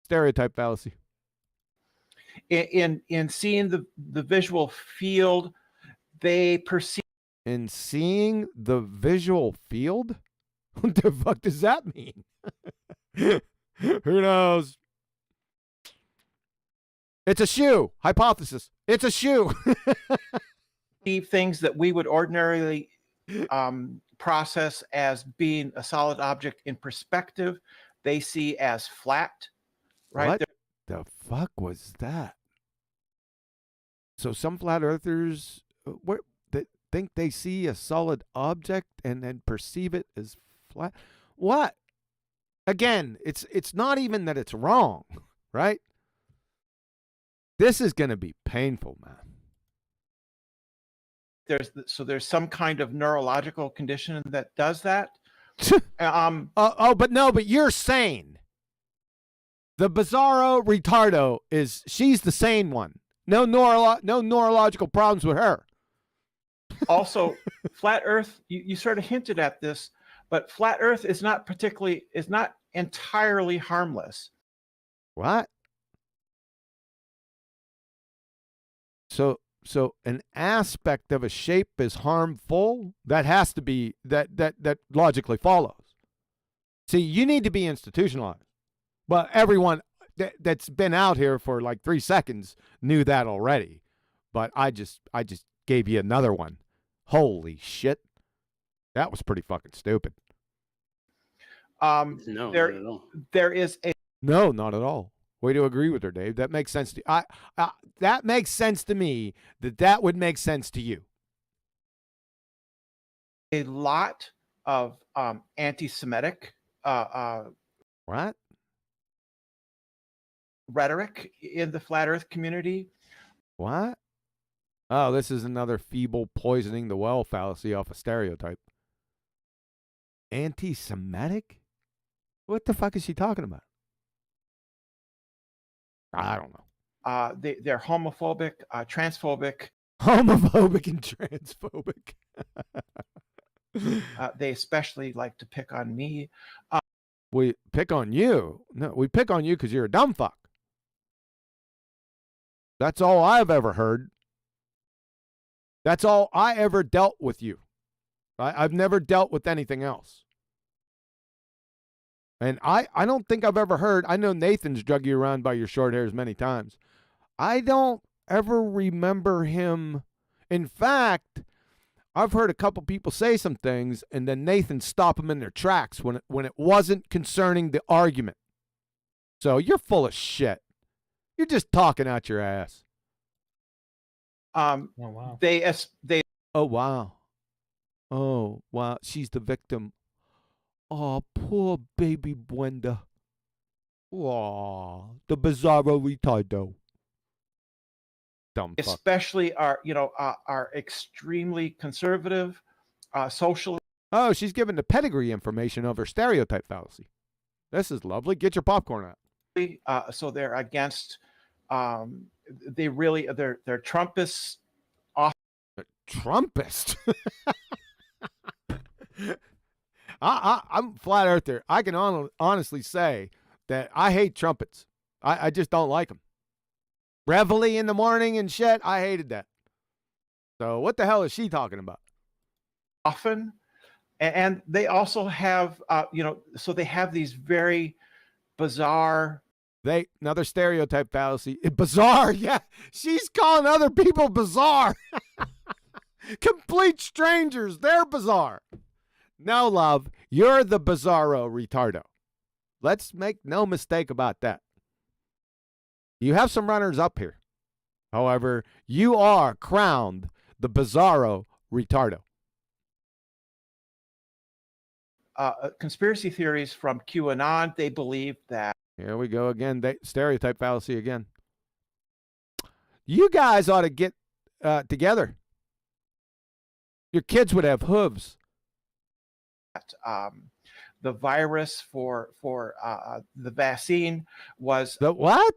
Stereotype fallacy. In seeing the visual field, they perceive. In seeing the visual field? What the fuck does that mean? Who knows? It's a shoe. Hypothesis. It's a shoe. Things that we would ordinarily process as being a solid object in perspective, they see as flat. Right? What the fuck was that? So some flat earthers that think they see a solid object and then perceive it as flat. What? Again, it's not even that it's wrong, right? This is going to be painful, man. There's some kind of neurological condition that does that. But you're sane. The bizarro retardo she's the sane one. No neurological problems with her. Also, flat Earth, you sort of hinted at this, but flat Earth is not entirely harmless. What? So an aspect of a shape is harmful? That has to be that logically follows. See, you need to be institutionalized. But everyone that's been out here for like 3 seconds knew that already. But I just gave you another one. Holy shit. That was pretty fucking stupid. No, not at all. There is a No, not at all. Way to agree with her, Dave. That makes sense to that makes sense to me that would make sense to you. A lot of anti-Semitic what? Rhetoric in the flat Earth community. What? Oh, this is another feeble poisoning the well fallacy off a stereotype. Anti-Semitic? What the fuck is she talking about? I don't know. They're homophobic, transphobic. Homophobic and transphobic. They especially like to pick on me. We pick on you. No, we pick on you because you're a dumb fuck. That's all I've ever heard. That's all I ever dealt with you. I've never dealt with anything else. And I don't think I've ever heard, I know Nathan's drug you around by your short hairs many times. I don't ever remember him. In fact, I've heard a couple people say some things and then Nathan stop them in their tracks when it wasn't concerning the argument. So you're full of shit. You're just talking out your ass. Oh, wow. Oh, wow. Oh, wow. She's the victim. Oh, poor baby Brenda. Oh, the bizarro retardo. Dumb fuck. Especially are extremely conservative, social. Oh, she's giving the pedigree information of her stereotype fallacy. This is lovely. Get your popcorn out. So they're against. They're Trumpists. Trumpist. I'm flat earther. I can honestly say that I hate trumpets. I just don't like them. Reveille in the morning and shit. I hated that. So what the hell is she talking about? Often, and they also have, so they have these very bizarre. Another stereotype fallacy. Bizarre, yeah. She's calling other people bizarre. Complete strangers. They're bizarre. No, love, you're the bizarro retardo. Let's make no mistake about that. You have some runners up here. However, you are crowned the bizarro retardo. Conspiracy theories from QAnon, they believe that. Here we go again. Stereotype fallacy again. You guys ought to get together. Your kids would have hooves. The virus for the vaccine was the what?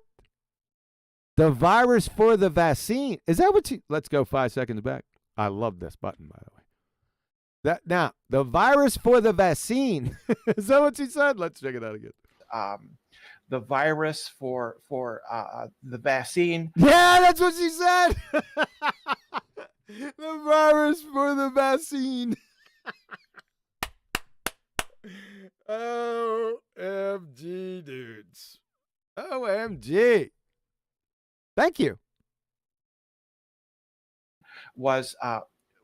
The virus for the vaccine. Is that what you... Let's go 5 seconds back. I love this button, by the way. Now, the virus for the vaccine. Is that what you said? Let's check it out again. The virus for the vaccine. Yeah, that's what she said. The virus for the vaccine. OMG, dudes. OMG. Thank you. Was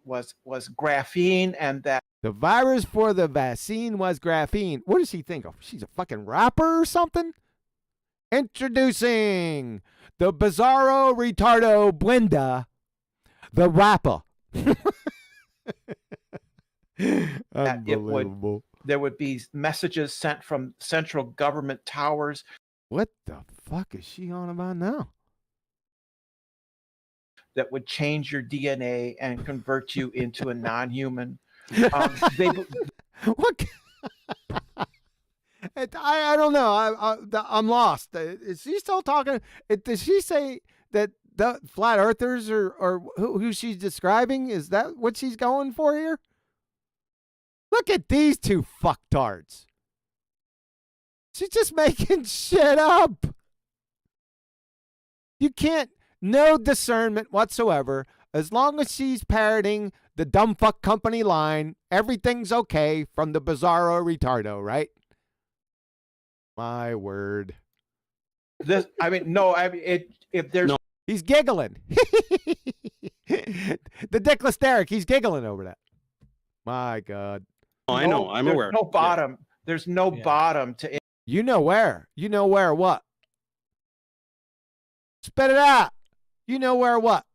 graphene, and that The virus for the vaccine was graphene. What does she think of? She's a fucking rapper or something? Introducing the Bizarro Retardo Buenda, the rapper. Unbelievable. there would be messages sent from central government towers. What the fuck is she on about now? That would change your DNA and convert you into a non-human. What? I don't know. I'm lost. Is she still talking? Does she say that the flat earthers or who she's describing? Is that what she's going for here? Look at these two fucktards. She's just making shit up. You can't. No discernment whatsoever. As long as she's parroting the dumb fuck company line, everything's okay from the Bizarro Retardo, right? My word. If there's No. He's giggling. The Dickless Derek, he's giggling over that. My God. Oh, I know. I'm aware. No bottom. There's no bottom to it. You know where? You know where what? Spit it out. You know where what?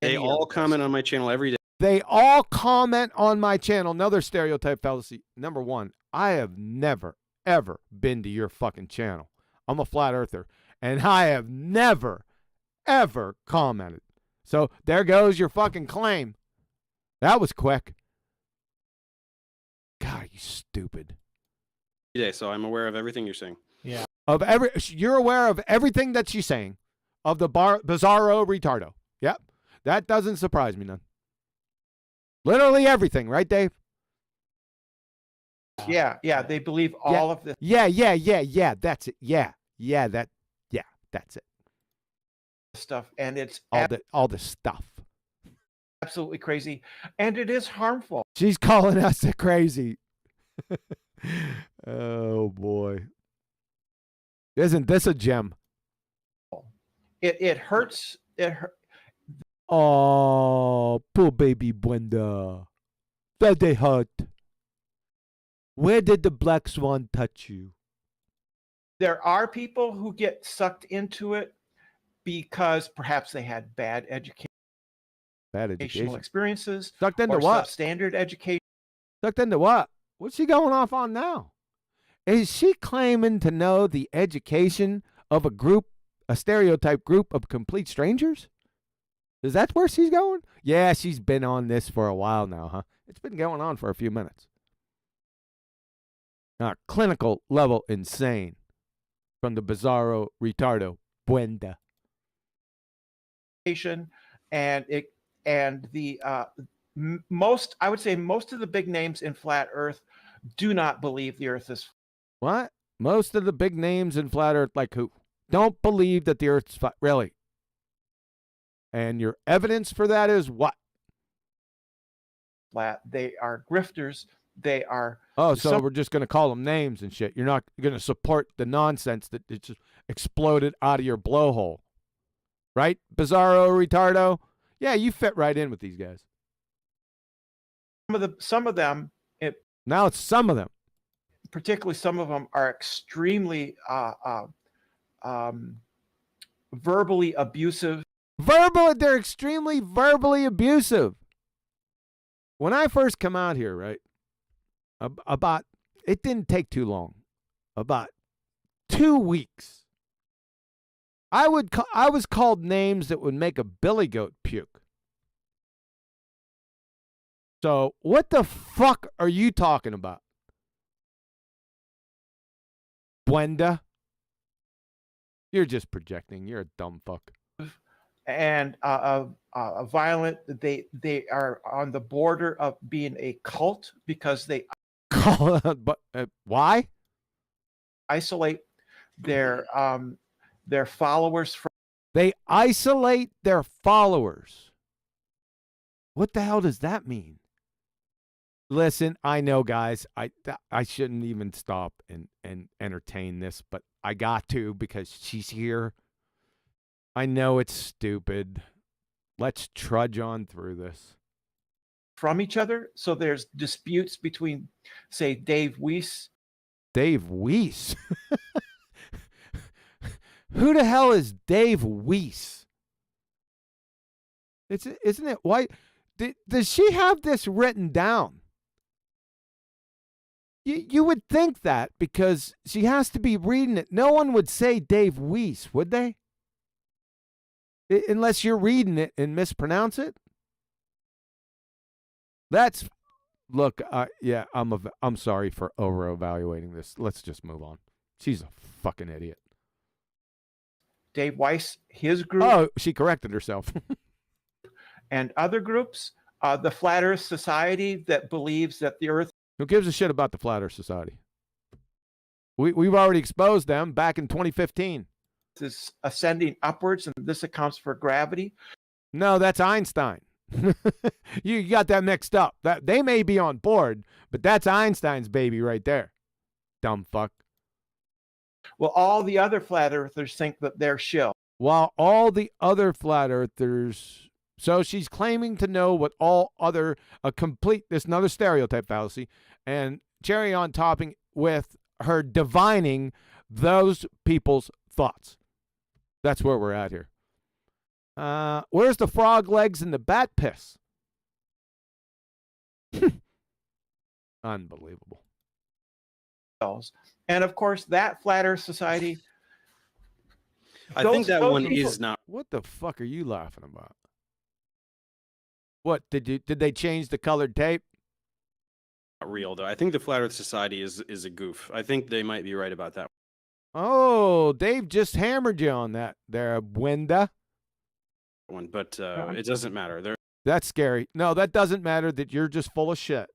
They all comment on my channel every day. They all comment on my channel. Another stereotype fallacy. Number one, I have never, ever been to your fucking channel. I'm a flat earther. And I have never, ever commented. So there goes your fucking claim. That was quick. God, you stupid. Every day, so I'm aware of everything you're saying. Yeah. You're aware of everything that she's saying. Of the Bizarro Retardo. Yep. That doesn't surprise me none. Literally everything, right, Dave? Yeah. They believe all of this Yeah. That's it. That's it. stuff, and it's All the stuff. absolutely crazy, and it is harmful. She's calling us crazy. Oh boy. Isn't this a gem? It hurts. Oh, poor baby Buenda. That they hurt. Where did the black swan touch you? There are people who get sucked into it because perhaps they had bad educational experiences. Sucked into or what? Substandard education. Sucked into what? What's she going off on now? Is she claiming to know the education of a stereotype group of complete strangers? Is that where she's going? Yeah, she's been on this for a while now, huh? It's been going on for a few minutes. Clinical level insane from the Bizarro Retardo Buenda. And most, I would say, most of the big names in flat Earth do not believe the Earth is. What? Most of the big names in flat Earth, like who? Don't believe that the Earth's flat. Really? And your evidence for that is what? Flat. They are grifters. They are. Oh, so we're just going to call them names and shit. You're not going to support the nonsense that it just exploded out of your blowhole. Right? Bizarro Retardo? Yeah, you fit right in with these guys. Some of them. Now it's some of them. Particularly some of them are extremely verbally abusive. They're extremely verbally abusive. When I first come out here, right, it didn't take too long, about 2 weeks, I was called names that would make a billy goat puke. So what the fuck are you talking about? Buenda? You're just projecting. You're a dumb fuck. and violent. They are on the border of being a cult because they But why? isolate their followers from. They isolate their followers. What the hell does that mean? Listen, I know, guys, I shouldn't even stop and entertain this, but I got to because she's here. I know it's stupid. Let's trudge on through this. From each other. So there's disputes between, say, Dave Weiss. Dave Weiss? Who the hell is Dave Weiss? Isn't it white? Does she have this written down? You would think that because she has to be reading it. No one would say Dave Weiss, would they? Unless you're reading it and mispronounce it. Look, yeah, I'm sorry for over-evaluating this. Let's just move on. She's a fucking idiot. Dave Weiss, his group. Oh, she corrected herself. And other groups, the Flat Earth Society that believes that the Earth. Who gives a shit about the Flat Earth Society? We've already exposed them back in 2015. Is ascending upwards, and this accounts for gravity. No, that's Einstein. You got that mixed up. That they may be on board, but that's Einstein's baby right there. Dumb fuck. Well, all the other flat earthers think that they're shill. While all the other flat earthers, so she's claiming to know what all other this another stereotype fallacy, and cherry on topping with her divining those people's thoughts. That's where we're at here. Where's the frog legs and the bat piss? Unbelievable. And of course, that Flat Earth Society. I think that one is not. What the fuck are you laughing about? What did they change the colored tape? Not real though. I think the Flat Earth Society is a goof. I think they might be right about that. Oh, Dave just hammered you on that there, Wenda. One, but it doesn't matter. That's scary. No, that doesn't matter. That you're just full of shit.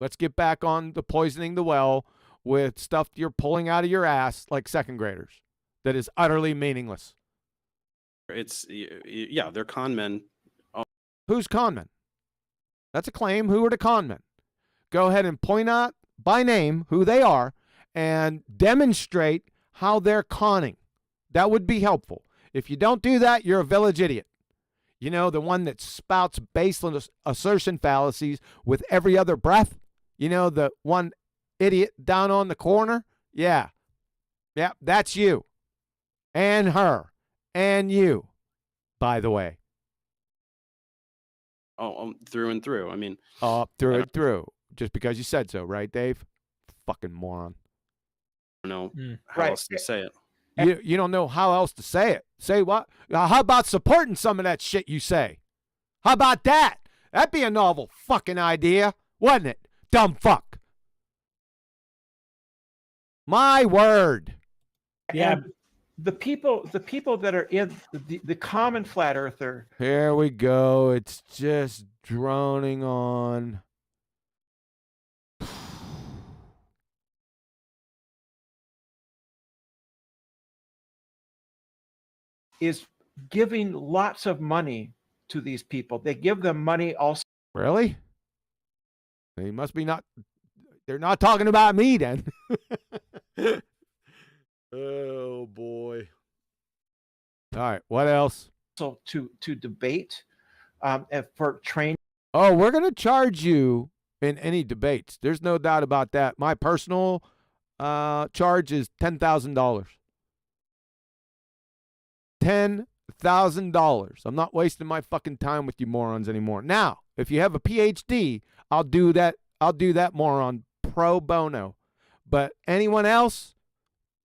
Let's get back on the poisoning the well with stuff you're pulling out of your ass like second graders. That is utterly meaningless. They're con men. Who's con men? That's a claim. Who are the con men? Go ahead and point out by name who they are and demonstrate how they're conning. That would be helpful. If you don't do that, you're a village idiot. You know, the one that spouts baseless assertion fallacies with every other breath. You know, the one idiot down on the corner. Yeah. Yeah, that's you. And her. And you, by the way. Oh, through and through. I mean. Through and through. Just because you said so, right, Dave? Fucking moron. I don't know how else to say it. You don't know how else to say it. Say what? How about supporting some of that shit you say? How about that? That'd be a novel fucking idea, wouldn't it? Dumb fuck. My word. Yeah. And the people that are in the common flat earther. Here we go. It's just droning on. Is giving lots of money to these people. They give them money also. Really? They must be not. They're not talking about me then. Oh boy. All right. What else? So to debate, for training. Oh, we're gonna charge you in any debates. There's no doubt about that. My personal charge is $10,000. $10,000. I'm not wasting my fucking time with you morons anymore. Now, if you have a PhD, I'll do that. I'll do that moron pro bono. But anyone else,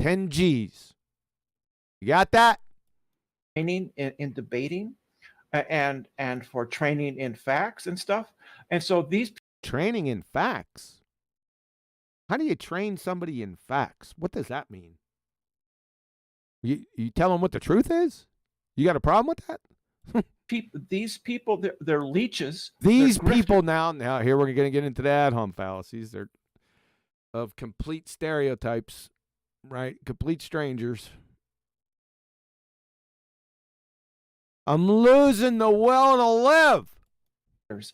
10 G's. You got that? Training in debating, and for training in facts and stuff. And so these training in facts. How do you train somebody in facts? What does that mean? You tell them what the truth is? You got a problem with that? These people, they're leeches. These They're people now here we're going to get into the ad hom fallacies. They're of complete stereotypes, right? Complete strangers. I'm losing the will to live.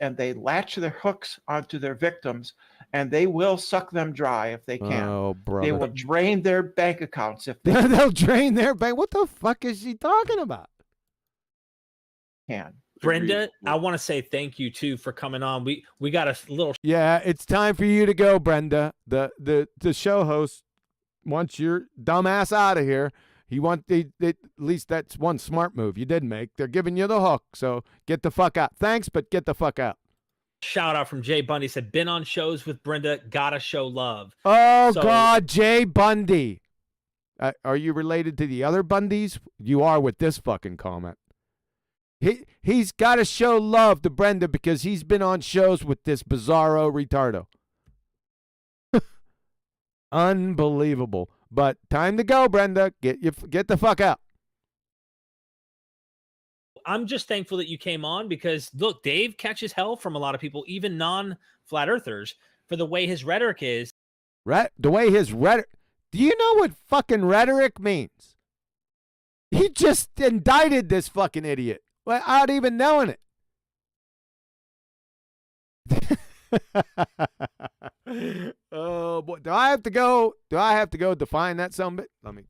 And they latch their hooks onto their victims, and they will suck them dry if they can. Oh, brother. They will drain their bank accounts if they They'll drain their bank. What the fuck is she talking about? can. Brenda, I want to say thank you too for coming on. We got a little. Yeah, it's time for you to go, Brenda. The show host wants your dumbass out of here. At least that's one smart move you did make. They're giving you the hook, so get the fuck out. Thanks, but get the fuck out. Shout out from Jay Bundy. Said, been on shows with Brenda. Gotta show love. Oh, God, Jay Bundy. Are you related to the other Bundys? You are with this fucking comment. He's got to show love to Brenda because he's been on shows with this bizarro retardo. Unbelievable. But time to go, Brenda. Get the fuck out. I'm just thankful that you came on because, look, Dave catches hell from a lot of people, even non-flat earthers, for the way his rhetoric is. The way his rhetoric... Do you know what fucking rhetoric means? He just indicted this fucking idiot without even knowing it. Oh boy, do I have to go define that some bit? Let me.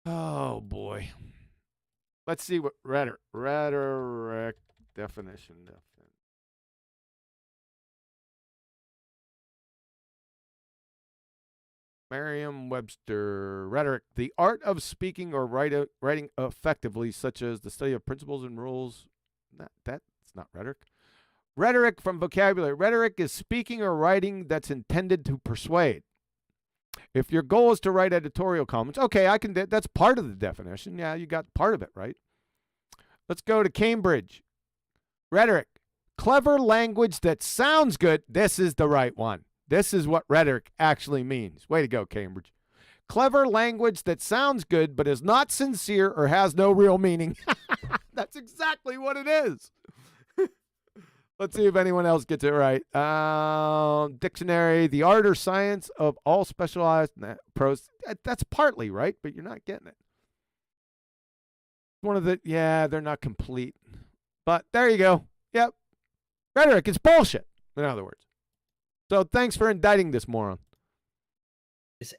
Oh boy. Let's see what rhetoric definition. Merriam-Webster, rhetoric, the art of speaking or writing effectively, such as the study of principles and rules. That's not rhetoric. Rhetoric from vocabulary. Rhetoric is speaking or writing that's intended to persuade. If your goal is to write editorial comments, okay, that's part of the definition. Yeah, you got part of it, right? Let's go to Cambridge. Rhetoric, clever language that sounds good. This is the right one. This is what rhetoric actually means. Way to go, Cambridge. Clever language that sounds good but is not sincere or has no real meaning. That's exactly what it is. Let's see if anyone else gets it right. Dictionary, the art or science of all specialized prose. That's partly right, but you're not getting it. They're not complete. But there you go. Yep. Rhetoric is bullshit, in other words. So thanks for indicting this moron.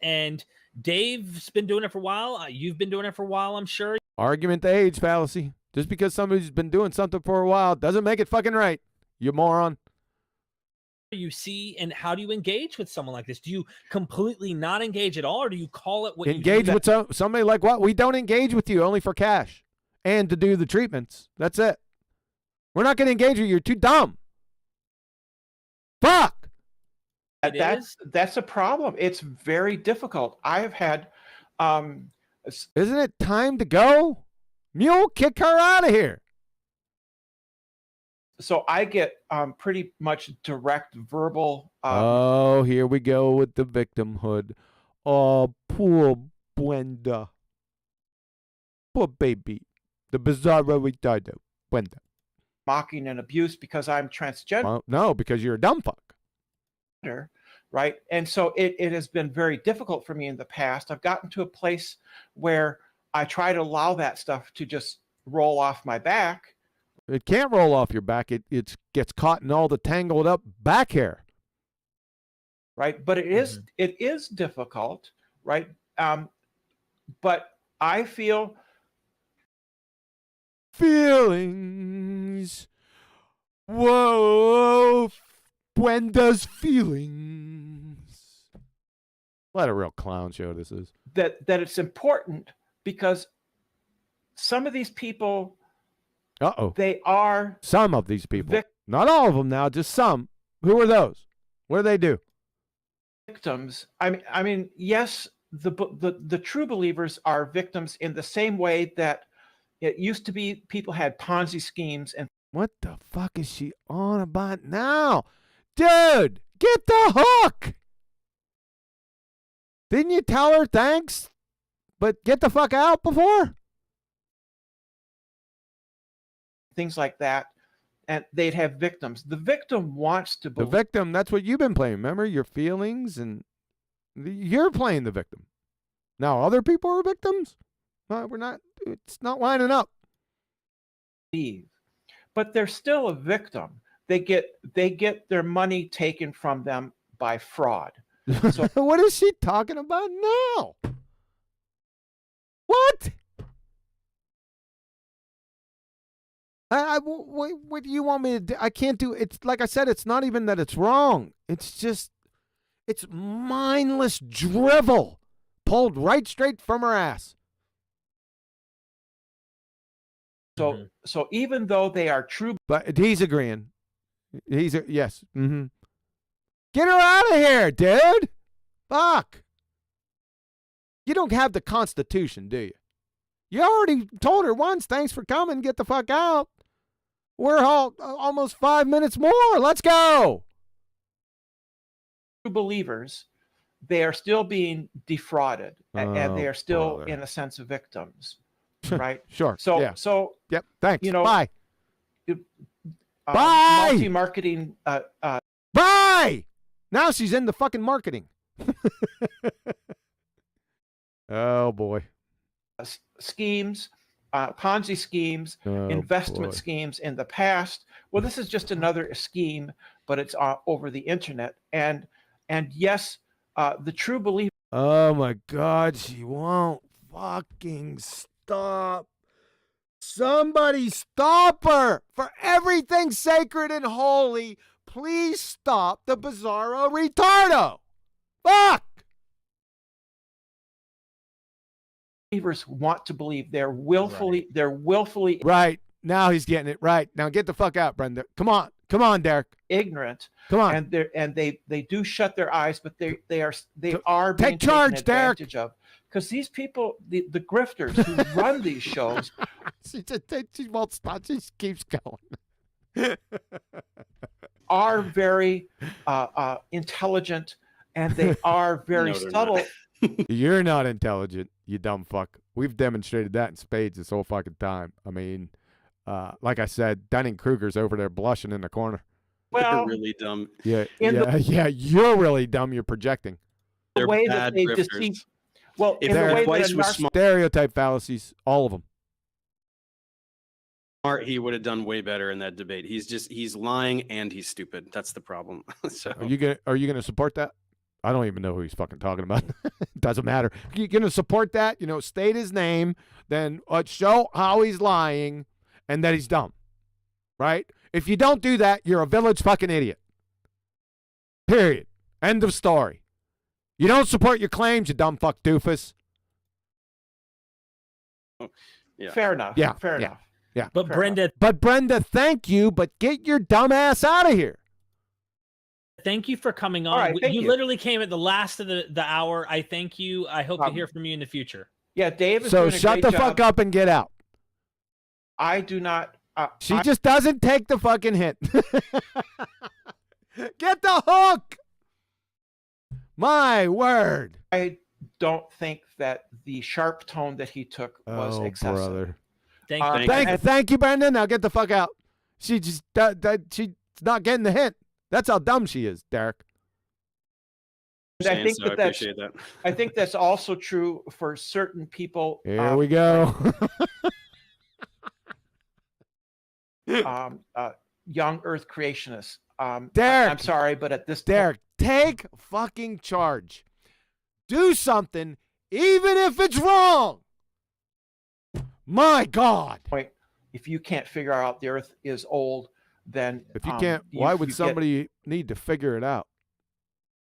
And Dave's been doing it for a while. You've been doing it for a while, I'm sure. Argument to age fallacy. Just because somebody's been doing something for a while doesn't make it fucking right. You moron. You see, and how do you engage with someone like this? Do you completely not engage at all, or do you call it what engage you do? With somebody like what? We don't engage with you only for cash and to do the treatments. That's it. We're not going to engage with you. You're too dumb. Fuck. That's a problem. It's very difficult. I have had. Isn't it time to go? Mule, kick her out of here. So I get pretty much direct verbal. Oh, here we go with the victimhood. Oh, poor Brenda. Poor baby. The bizarro retardo. Brenda. Mocking and abuse because I'm transgender. No, because you're a dumb fuck. Right? And so it has been very difficult for me in the past. I've gotten to a place where I try to allow that stuff to just roll off my back. It can't roll off your back. It gets caught in all the tangled up back hair. Right? But it is difficult, right? But I feel feelings. Whoa, Brenda's feelings. What a real clown show this is. That it's important because some of these people. They are some of these people. Not all of them now, just some. Who are those? What do they do? Victims. I mean, yes, the true believers are victims in the same way that it used to be people had Ponzi schemes and what the fuck is she on about now? Dude, get the hook. Didn't you tell her thanks? But get the fuck out before? things like that, and they'd have victims. The victim wants to The believe. victim, that's what you've been playing. Remember your feelings, and you're playing the victim. Now other people are victims? We're not. It's not lining up. But they're still a victim. They get their money taken from them by fraud. So what is she talking about now? What? What do you want me to do? I can't do. It's like I said. It's not even that it's wrong. It's just, it's mindless drivel pulled right straight from her ass. So so even though they are true, But he's agreeing. Yes. Mm-hmm. Get her out of here, dude. Fuck. You don't have the Constitution, do you? You already told her once, thanks for coming, get the fuck out. We're almost 5 minutes more. Let's go. believers, they are still being defrauded, and they are still, brother. in a sense, of victims, right? Sure. So, yeah. so Yep. Thanks. you know, Bye. Bye. Multi-marketing. Bye. Now she's in the fucking marketing. Oh boy. Schemes, Ponzi schemes, Oh, investment boy. schemes in the past. Well, this is just another scheme, but it's over the internet. And yes, the true believer. Oh my God, she won't fucking stop. Somebody stop her. For everything sacred and holy, please stop the bizarro retardo. Fuck. Believers want to believe. They're willfully Right. Now he's getting it right. Now get the fuck out, Brenda. Come on. Come on, Derek. ignorant, Come on. and they do shut their eyes, but they are Take being charge, taken Derek. advantage of, because these people, the grifters who run these shows, She won't stop. She just keeps going. are very intelligent, and they are very No, they're subtle. not. You're not intelligent, you dumb fuck. We've demonstrated that in spades this whole fucking time. I mean, like I said, Dunning-Kruger's over there blushing in the corner. They're Well, really dumb. Yeah, In yeah, you're really dumb. You're projecting. the They're way bad that they grifters. deceive. Well, If in the they're way twice that a was narciss- Stereotype fallacies, all of them. Smart, he would have done way better in that debate. He's lying and he's stupid. That's the problem. So Are you gonna support that? I don't even know who he's fucking talking about. Doesn't matter. You're gonna support that? You know, state his name, then show how he's lying and that he's dumb. Right? If you don't do that, you're a village fucking idiot. Period. End of story. You don't support your claims, you dumb fuck doofus. yeah. fair enough. Yeah, fair yeah. enough. Yeah. But Fair Brenda, But Brenda, thank you, but get your dumb ass out of here. thank you for coming on. All right, thank you. Literally came at the last of the hour. I thank you. I hope to Um, hear from you in the future. Yeah, Dave is So doing a shut great the fuck job. up and get out. I do not. She just doesn't take the fucking hint. Get the hook. My word. I don't think that the sharp tone that he took was excessive. brother. Thank Uh, you. Thank you, Brenda. Now get the fuck out. She just she's not getting the hint. That's how dumb she is, Derek. And I think So I that that's. appreciate that. I think that's also true for certain people. Here we go. Young Earth creationists. Derek. I'm sorry, but at this Derek, take fucking charge. Do something, even if it's wrong. My God. point, if you can't figure out the Earth is old, then If you can't, why would somebody need to figure it out?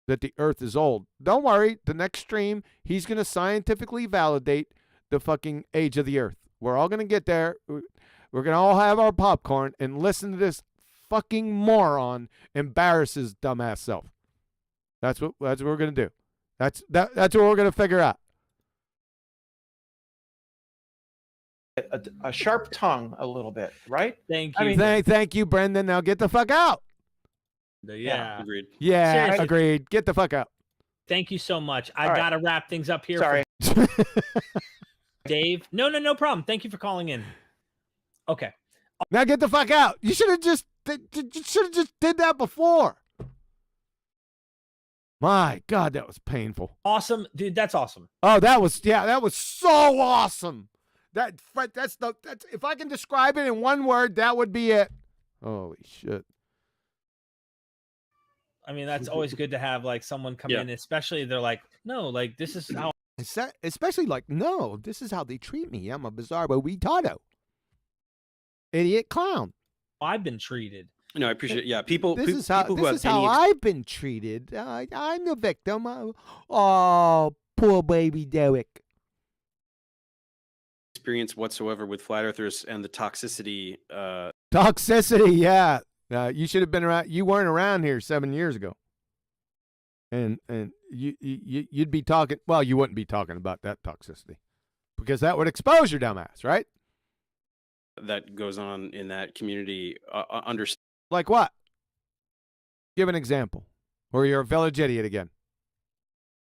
That the Earth is old. Don't worry. The next stream, he's going to scientifically validate the fucking age of the Earth. We're all going to get there. We're going to all have our popcorn and listen to this fucking moron embarrass his dumbass self. That's what we're going to do. That's what we're going to figure out. a sharp tongue a little bit, right? Thank I you. mean, Thank you, Brendan. Now get the fuck out. yeah. Agreed. Yeah, Seriously. agreed. Get the fuck out. Thank you so much. I All right. gotta wrap things up here. Sorry. Dave. No problem. Thank you for calling in. Okay. Now get the fuck out. You should have just did that before. My God, that was painful. Awesome, dude. That's awesome. Oh, that was so awesome. That's if I can describe it in one word, that would be it. Holy shit. I mean, that's always good to have like someone come in, especially they're like, no, like this is how. Especially like, no, this is how they treat me. I'm a bizarro retardo. Idiot clown. I've been treated. No, I appreciate it. Yeah, people. This is people how I've been treated. I'm the victim. Oh, poor baby Derek. Experience whatsoever with flat earthers and the toxicity. Toxicity, yeah. You should have been around. You weren't around here 7 years ago, and you'd be talking. Well, you wouldn't be talking about that toxicity because that would expose your dumb ass, right? That goes on in that community. Like what? Give an example. Or you're a village idiot again.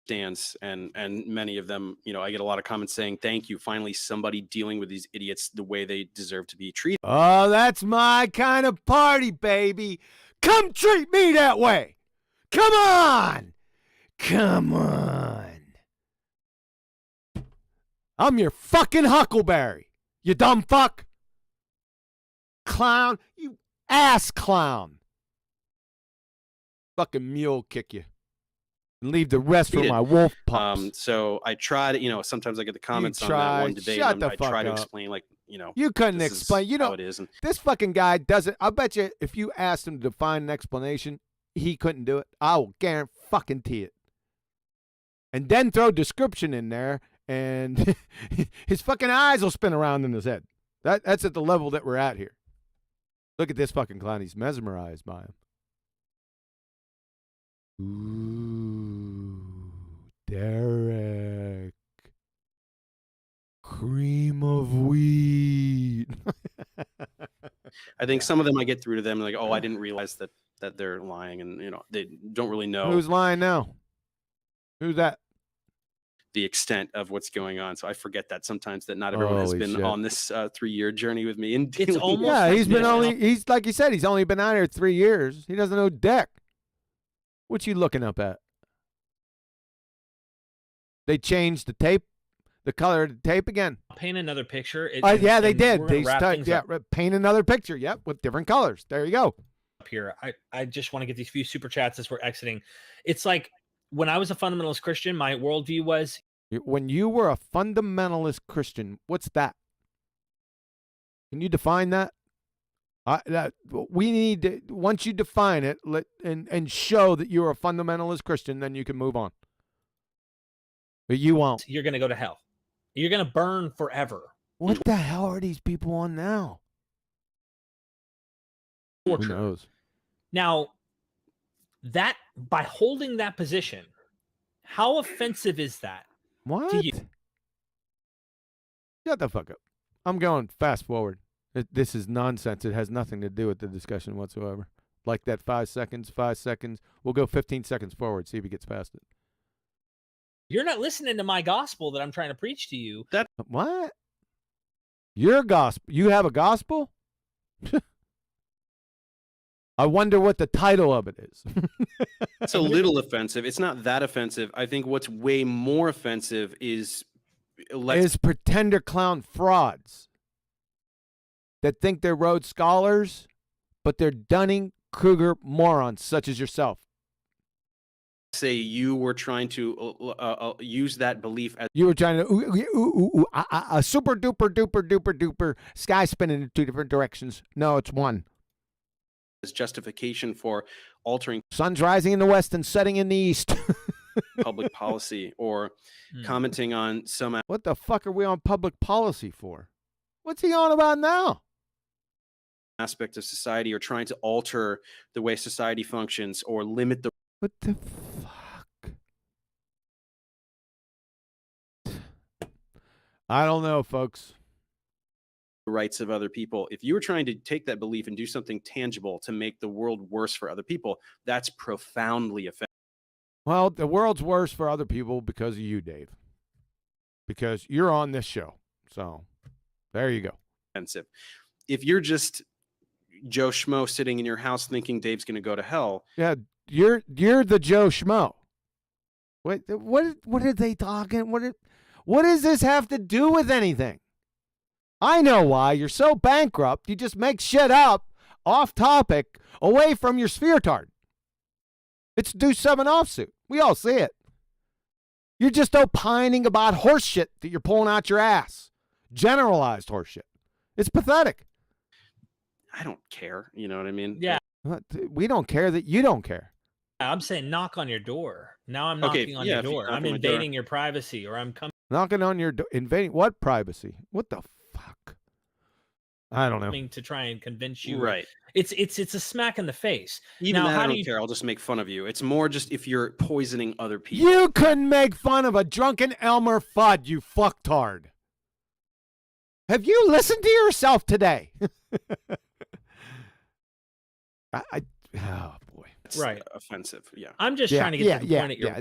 Stands and many of them, you know, I get a lot of comments saying, thank you, finally somebody dealing with these idiots the way they deserve to be treated. Oh, that's my kind of party, baby. Come treat me that way. Come on. Come on. I'm your fucking huckleberry. You dumb fuck. Clown. You ass clown. Fucking mule kick you. And leave the rest for my wolf pups. So I tried, you know, sometimes I get the comments on that one debate. Shut I try to up. explain, like, you know. You couldn't explain. You know, how it is. And this fucking guy doesn't. I bet you if you asked him to define an explanation, he couldn't do it. I will guarantee it. And then throw description in there, and his fucking eyes will spin around in his head. That's at the level that we're at here. Look at this fucking clown. He's mesmerized by him. Ooh, Derek. Cream of wheat. I think some of them I get through to them like, oh, I didn't realize that they're lying, and you know they don't really know Who's lying now? Who's that? the extent of what's going on. So I forget that sometimes that not everyone has been on this 3-year journey with me. And It's almost yeah, he's like you said, he's only been out here 3 years. He doesn't know dick. What you looking up at? They changed the tape, the color of the tape again. Paint another picture. Yeah, they did. They yeah, paint another picture. Yep, with different colors. There you go. Up here, I just want to get these few super chats as we're exiting. It's like when I was a fundamentalist Christian, my worldview was when you were a fundamentalist Christian. What's that? Can you define that? We need to, once you define it, and show that you're a fundamentalist Christian, then you can move on. But you won't. You're going to go to hell. You're going to burn forever. What the hell are these people on now? Torture. Who knows? Now, that by holding that position, how offensive is that? What? To you? Shut the fuck up. I'm going fast forward. This is nonsense. It has nothing to do with the discussion whatsoever. Like that 5 seconds, 5 seconds. We'll go 15 seconds forward, see if he gets past it. You're not listening to my gospel that I'm trying to preach to you. What? Your gospel? You have a gospel? I wonder what the title of it is. It's a little offensive. It's not that offensive. I think what's way more offensive is pretender clown frauds that think they're Rhodes Scholars, but they're Dunning-Kruger morons such as yourself. Say you were trying to use that belief as you were trying to super duper sky spinning in 2 different directions. No, it's one. As justification for altering sun's rising in the west and setting in the east. Public policy or commenting on some. What the fuck are we on public policy for? What's he on about now? Aspect of society or trying to alter the way society functions or limit the. What the fuck? I don't know, folks. Rights of other people. If you were trying to take that belief and do something tangible to make the world worse for other people, that's profoundly offensive. Well, the world's worse for other people because of you, Dave. Because you're on this show. So there you go. Offensive. If you're just Joe Schmo sitting in your house thinking Dave's going to go to hell. Yeah, you're the Joe Schmo. What are they talking? What does this have to do with anything? I know why. You're so bankrupt, you just make shit up, off topic, away from your sphere-tard. It's Do 7 offsuit. We all see it. You're just opining about horse shit that you're pulling out your ass. Generalized horse shit. It's pathetic. I don't care. You know what I mean? Yeah. We don't care that you don't care. I'm saying knock on your door. Now I'm knocking on your door. I'm invading your privacy, or I'm coming. Knocking on your door. Invading what privacy? What the fuck? I don't know. To try and convince you. Right. It's a smack in the face. Even now, that, how I do don't you care. I'll just make fun of you. It's more just if you're poisoning other people. You couldn't make fun of a drunken Elmer Fudd, you fucktard. Have you listened to yourself today? Oh boy. It's right. offensive. Yeah. I'm just trying to get to the point at your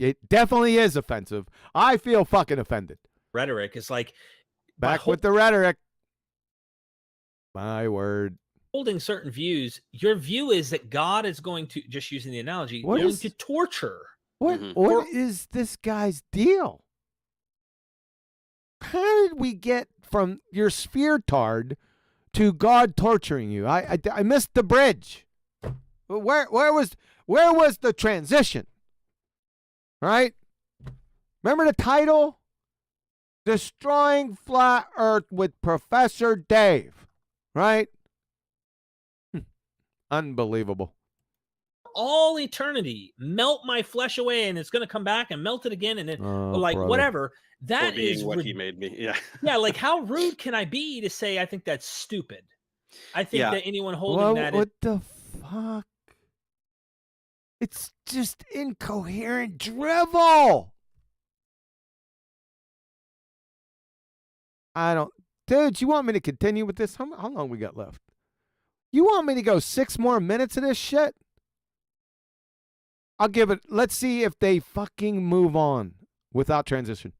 it definitely is offensive. I feel fucking offended. rhetoric. It's like back with the rhetoric. My word. Holding certain views, your view is that God is going to, just using the analogy, going to torture. What is this guy's deal? How did we get from your sphere-tard to God torturing you? I missed the bridge. Where was the transition? Right? Remember the title? Destroying Flat Earth with Professor Dave. Right? Unbelievable. All eternity, melt my flesh away, and it's going to come back and melt it again, and then whatever. That is what he made me. Yeah. Yeah. Like, how rude can I be to say I think that's stupid? I think that anyone holding that. What the fuck? It's just incoherent drivel. Dude, you want me to continue with this? How long we got left? You want me to go 6 more minutes of this shit? I'll give it. Let's see if they fucking move on without transition.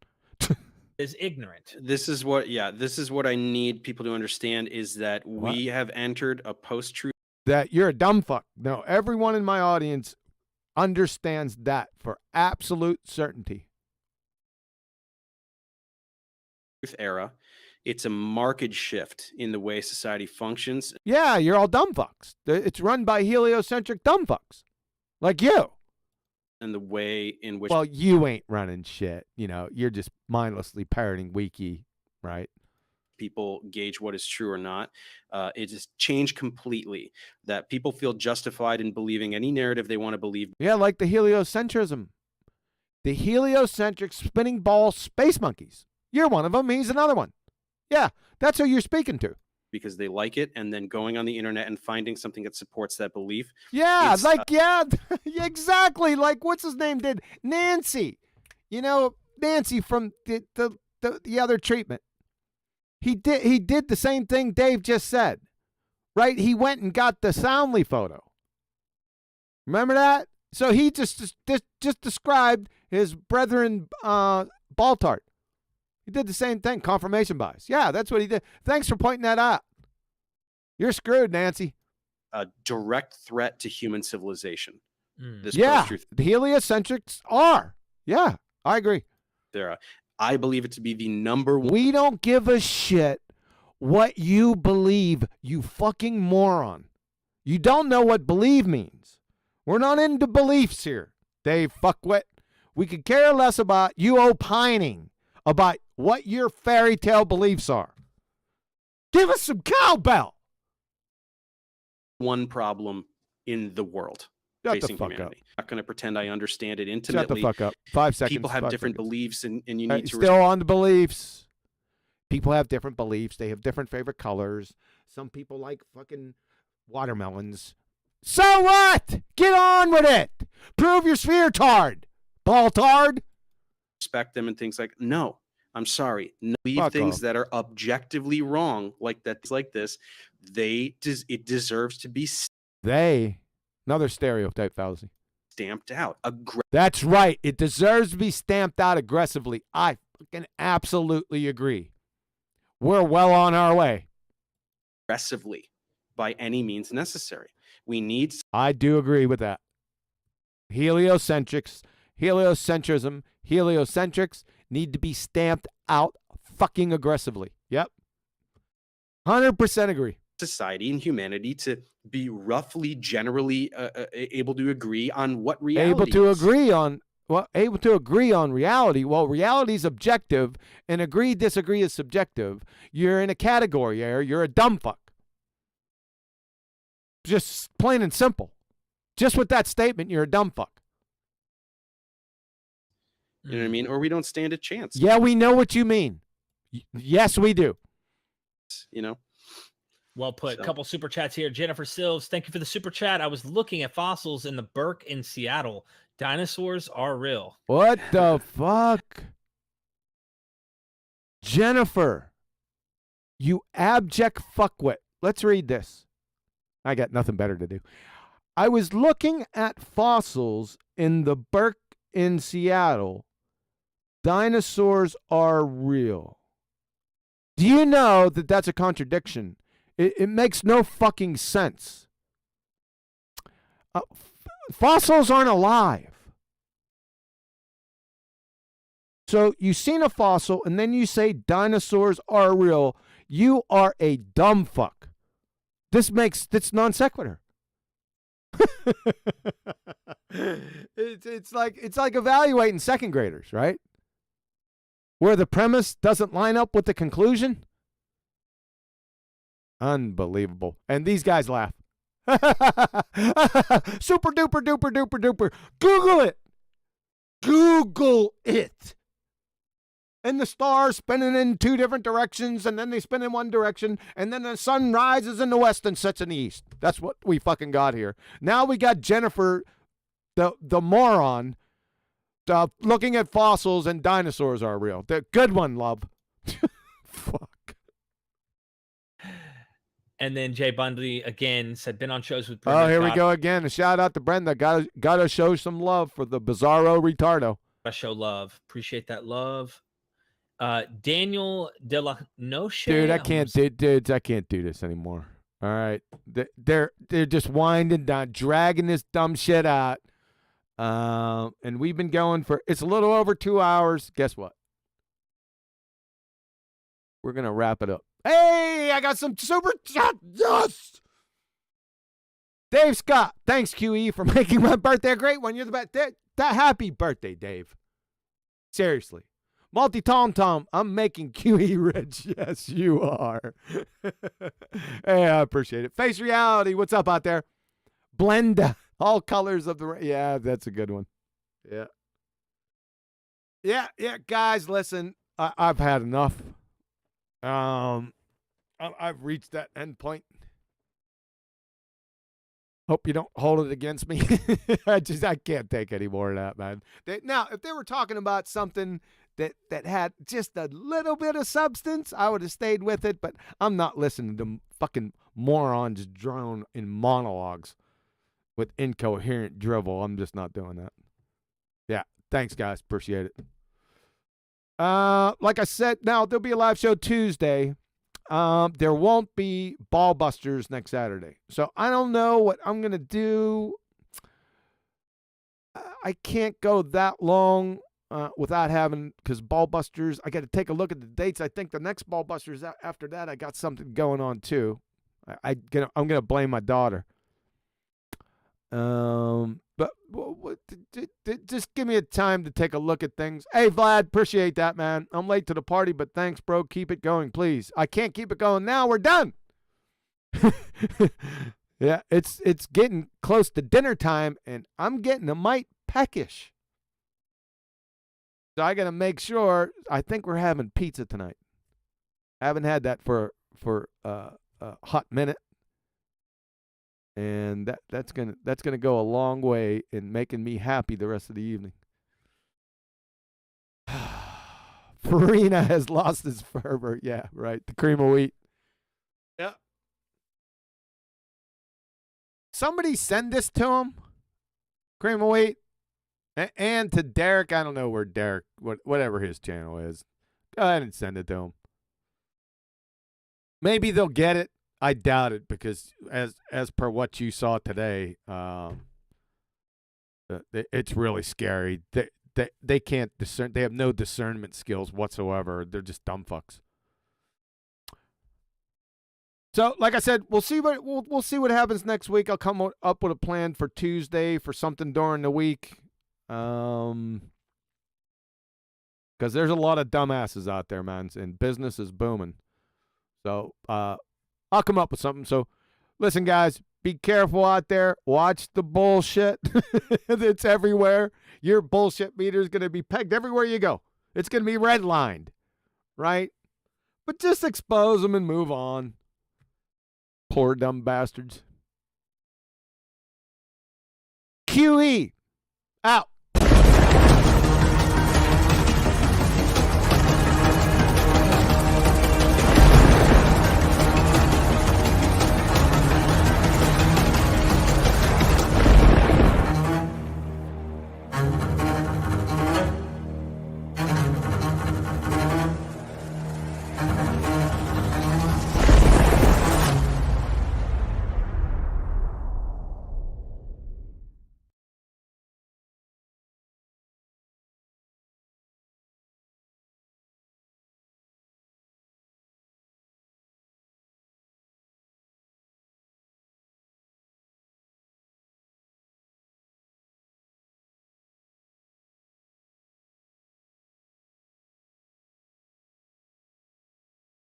Is ignorant. This is what I need people to understand is that we have entered a post-truth. That you're a dumb fuck. No, everyone in my audience understands that for absolute certainty. Era. It's a marked shift in the way society functions. Yeah, you're all dumb fucks. It's run by heliocentric dumb fucks. Like you. And the way in which... Well, you ain't running shit. You know, you're just mindlessly parroting Wiki, right? People gauge what is true or not. It has changed completely. That people feel justified in believing any narrative they want to believe. Yeah, like the heliocentrism. The heliocentric spinning ball space monkeys. You're one of them. He's another one. Yeah, that's who you're speaking to. Because they like it, and then going on the internet and finding something that supports that belief. Yeah, exactly. Like, what's his name did? Nancy. You know, Nancy from the other treatment. He did the same thing Dave just said. Right? He went and got the Soundly photo. Remember that? So he just described his brethren BallTARD. He did the same thing, confirmation bias. Yeah, that's what he did. Thanks for pointing that out. You're screwed, Nancy. A direct threat to human civilization. The heliocentrics are. Yeah, I agree. I believe it to be the number one. We don't give a shit what you believe, you fucking moron. You don't know what believe means. We're not into beliefs here, Dave fuckwit. We could care less about you opining about what your fairy tale beliefs are. Give us some cowbell. One problem in the world facing humanity. I'm not going to pretend I understand it intimately. Shut the fuck up. 5 seconds. People have different beliefs, and you need to... Still on the beliefs. People have different beliefs. They have different favorite colors. Some people like fucking watermelons. So what? Get on with it. Prove your sphere-tard. BallTARD. Respect them and things like... No. I'm sorry. Believe things that are objectively wrong, like this. It deserves to be. Another stereotype fallacy. Stamped out. That's right. It deserves to be stamped out aggressively. I fucking absolutely agree. We're well on our way. aggressively by any means necessary. We need. I do agree with that. Heliocentrism, heliocentrics need to be stamped out fucking aggressively. Yep. 100% agree. Society and humanity to be roughly, generally able to agree on what reality able to is. able to agree on reality. Well, reality is objective, and disagree is subjective. You're in a category error. You're a dumb fuck. Just plain and simple. Just with that statement, you're a dumb fuck. You know what I mean? Or we don't stand a chance. Yeah, we know what you mean. Yes, we do. You know? Well put. So. Couple super chats here. Jennifer Silves, thank you for the super chat. I was looking at fossils in the Burke in Seattle. Dinosaurs are real. What the fuck? Jennifer, you abject fuckwit. Let's read this. I got nothing better to do. I was looking at fossils in the Burke in Seattle. Dinosaurs are real. Do you know that that's a contradiction? It makes no fucking sense. Fossils aren't alive. So you've seen a fossil and then you say dinosaurs are real. You are a dumb fuck. That's non sequitur. It's like evaluating second graders, right? Where the premise doesn't line up with the conclusion. Unbelievable. And these guys laugh. Super duper duper duper duper. Google it. Google it. And the stars spinning in two different directions, and then they spin in one direction, and then the sun rises in the west and sets in the east. That's what we fucking got here. Now we got Jennifer, the moron, looking at fossils and dinosaurs are real. The good one, love. Fuck. And then Jay Bundy again said, been on shows with Brenda. Oh, here we go again. A shout out to Brenda. Gotta show some love for the bizarro retardo. I show love. Appreciate that love. Daniel De La Noche. Dude, I can't do this anymore. All right. They're just winding down, dragging this dumb shit out. And we've been going it's a little over 2 hours. Guess what? We're gonna wrap it up. Hey, I got some super chat. Yes. Dave Scott, thanks QE for making my birthday a great one. You're the best. Happy birthday, Dave. Seriously. Multi-Tom Tom, I'm making QE rich. Yes, you are. Hey, I appreciate it. Face Reality, what's up out there? Blend all colors of the... Yeah, that's a good one. Yeah. Yeah, guys, listen. I've had enough. I've reached that end point. Hope you don't hold it against me. I can't take any more of that, man. Now, if they were talking about something that had just a little bit of substance, I would have stayed with it, but I'm not listening to fucking morons drone in monologues with incoherent drivel. I'm just not doing that. Yeah, thanks, guys. Appreciate it. Like I said, now there'll be a live show Tuesday. There won't be BallBusters next Saturday. So I don't know what I'm going to do. I can't go that long without having, because BallBusters, I got to take a look at the dates. I think the next BallBusters after that, I got something going on too. I'm going to blame my daughter. But just give me a time to take a look at things. Hey, Vlad, appreciate that, man. I'm late to the party, but thanks, bro. Keep it going, please. I can't keep it going now. We're done. Yeah, it's getting close to dinner time, and I'm getting a mite peckish. So I got to make sure. I think we're having pizza tonight. I haven't had that for a hot minute. And that's gonna go a long way in making me happy the rest of the evening. Farina has lost his fervor. Yeah, right. The cream of wheat. Yeah. Somebody send this to him. Cream of wheat. And to Derek. I don't know where Derek, whatever his channel is. Go ahead and send it to him. Maybe they'll get it. I doubt it, because as per what you saw today, it's really scary. They can't discern. They have no discernment skills whatsoever. They're just dumb fucks. So, like I said, we'll see what happens next week. I'll come up with a plan for Tuesday for something during the week, because there's a lot of dumbasses out there, man, and business is booming. So, I'll come up with something. So, listen, guys, be careful out there. Watch the bullshit. It's everywhere. Your bullshit meter is going to be pegged everywhere you go. It's going to be redlined, right? But just expose them and move on. Poor dumb bastards. QE. Out.